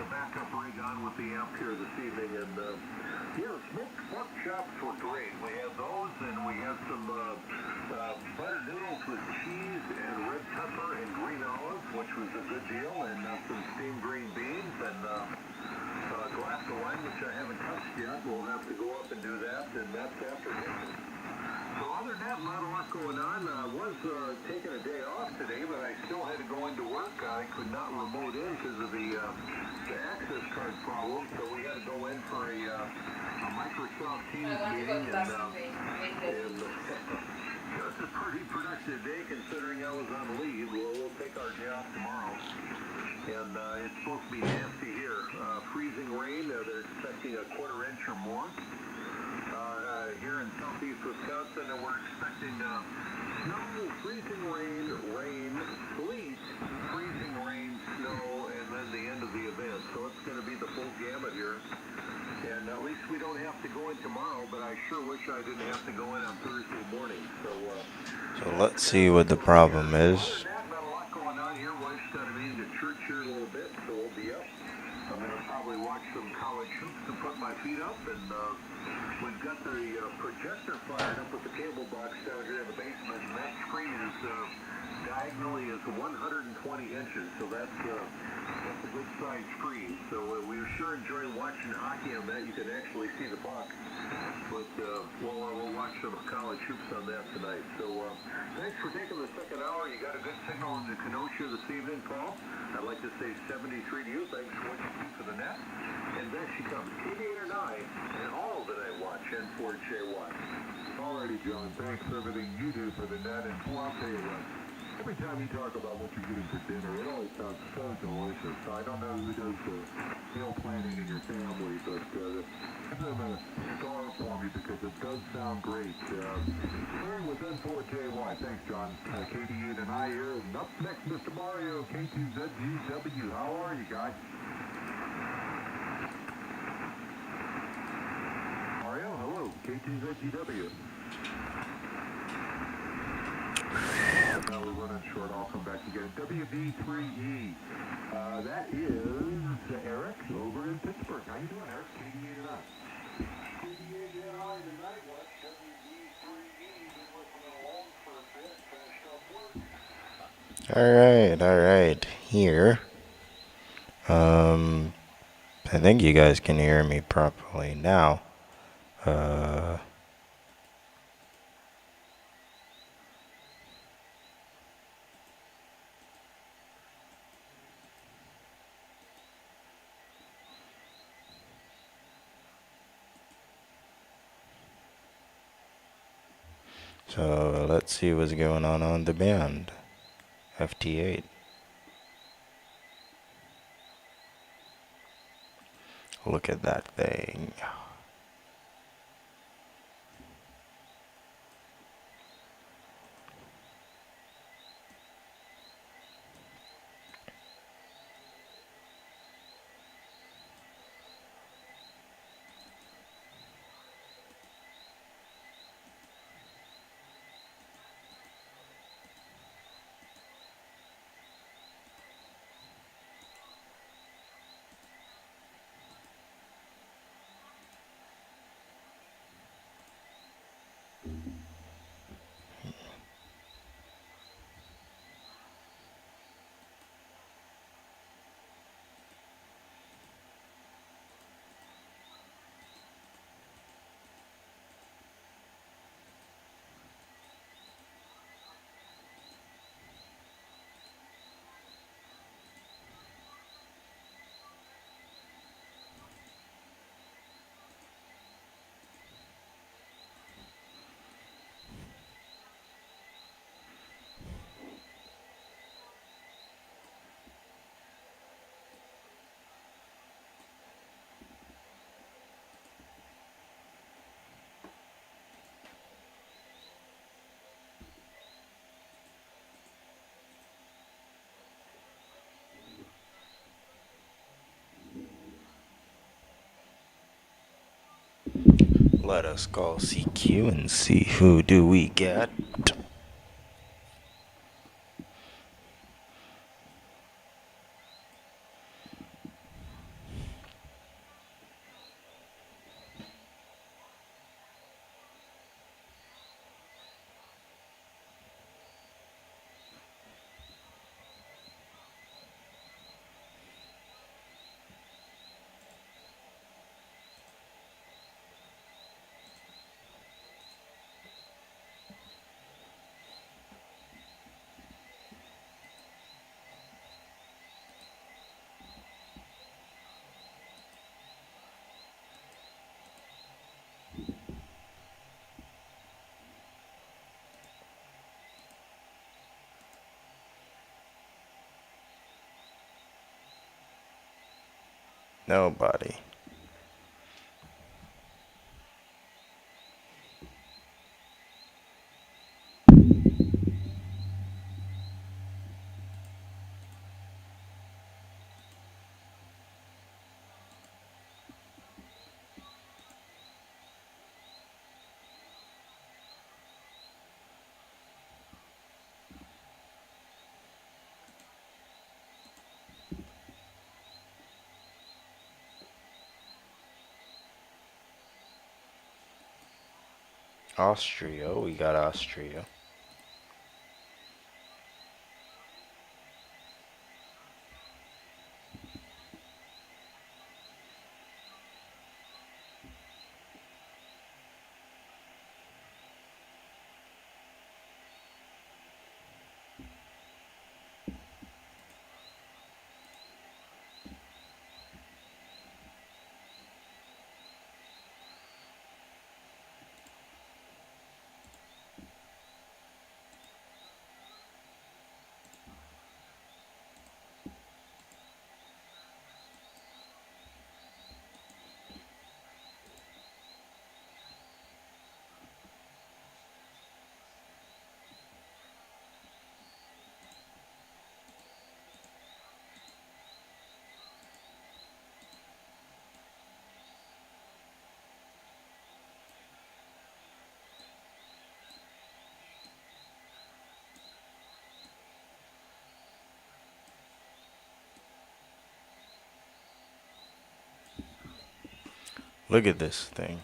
F: backup rig on with the amp here this evening. And yeah, the smoked pork chops were great. We had those, and we had some butter noodles with cheese and red pepper and green olives, which was a good deal, and some steamed green beans and a glass of wine, which I haven't touched yet. We'll have to go up and do that, and that's after dinner. So other than that, not a lot going on. I was taking a day off today, but I still had to go into work. I could not remote in because of the access card problem, so we had to go in for a Microsoft Teams meeting, and it was a pretty productive day considering I was on leave. We'll take our day off tomorrow. And it's supposed to be nasty here. Freezing rain, they're expecting a quarter inch or more. Here in southeast Wisconsin, and we're expecting snow, freezing rain, sleet, freezing rain, snow, and then the end of the event. So it's going to be the full gamut here. And at least we don't have to go in tomorrow, but I sure wish I didn't have to go in on Thursday morning.
A: So let's see what the problem is.
F: Not a lot going on here. Wife's got a meeting to church here a little bit, so we'll be up. I'm going to probably watch some college hoops and put my feet up, and we've got the projector fired up with the cable box down here in the basement, and that screen is diagonally is 120 inches, so that's a good sized screen. So we were sure enjoying watching hockey on that. You can actually see the puck. But we'll watch some college hoops on that tonight. So thanks for taking the second hour. You got a good signal in the Kenosha this evening, Paul. I'd like to say 73 to you. Thanks for what you do for the net. And there she comes, KD8 and I, and all that I watch, N4JY.
C: Alrighty, John. Thanks for everything you do for the net. And well, I'll tell you what, every time you talk about what you're getting for dinner, it always sounds so delicious. So I don't know who does the meal planning in your family, but it a star for me because it does sound great. Starting with N4JY. Thanks, John. KD8 and I here. And up next, Mr. Mario, K2ZGW. How are you, guys? Mario, hello. K2ZGW. Now we're running short. I'll come back again. WB3E. That is Eric over in Pittsburgh. How you doing, Eric? KD8 and I. KD8 and I tonight. Watch WB3E. Been listening along for a bit. Finished up work.
A: All right. Here. I think you guys can hear me properly now. So let's see what's going on the band. FT8. Look at that thing. Let us call CQ and see who do we get. Nobody. Austria, we got Austria. Look at this thing.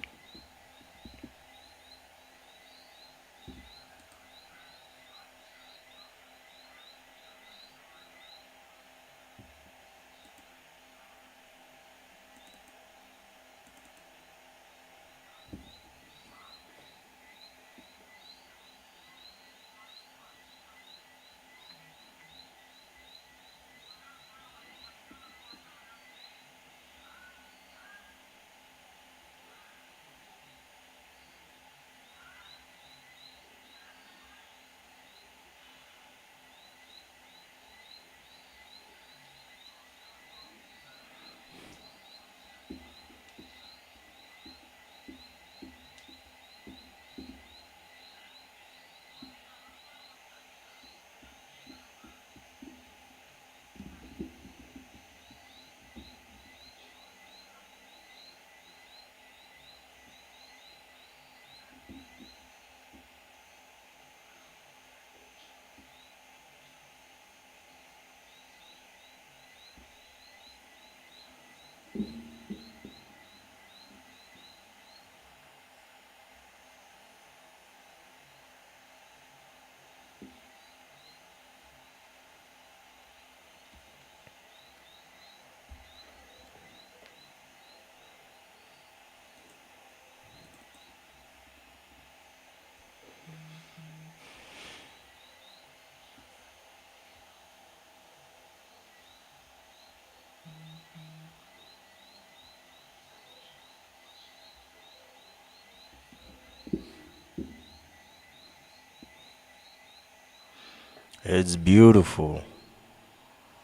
A: It's beautiful.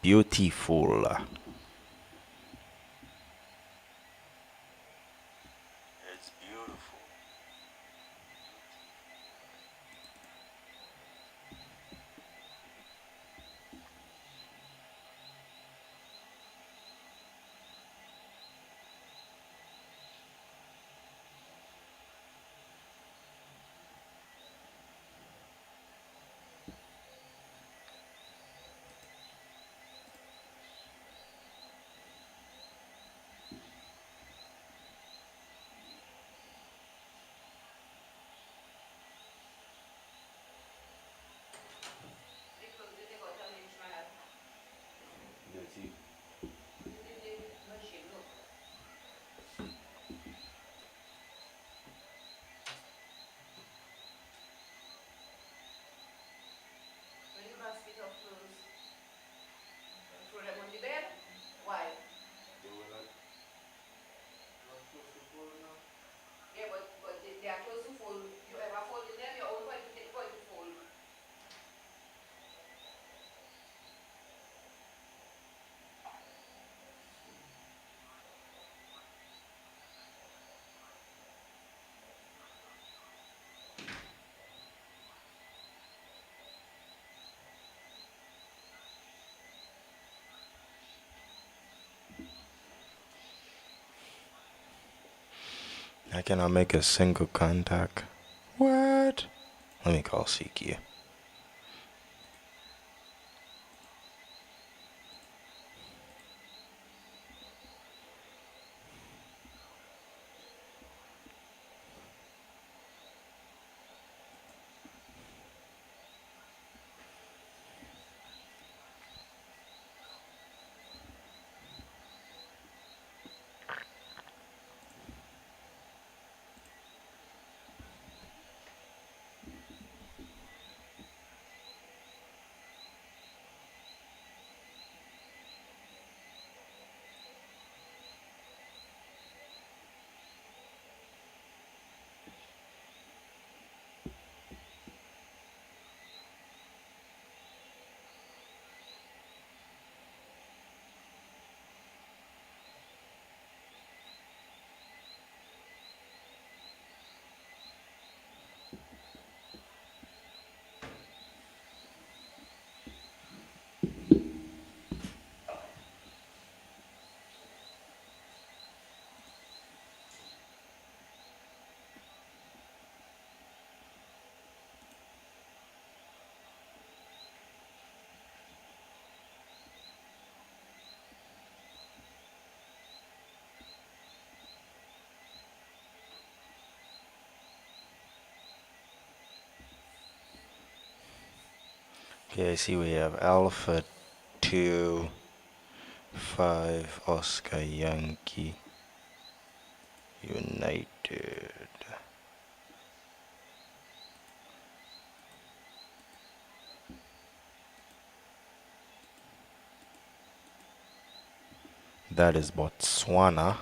A: Beautiful. It's beautiful. I cannot make a single contact. What? Let me call Siki. Okay, I see we have Alpha 2 5 Oscar Yankee United. That is Botswana.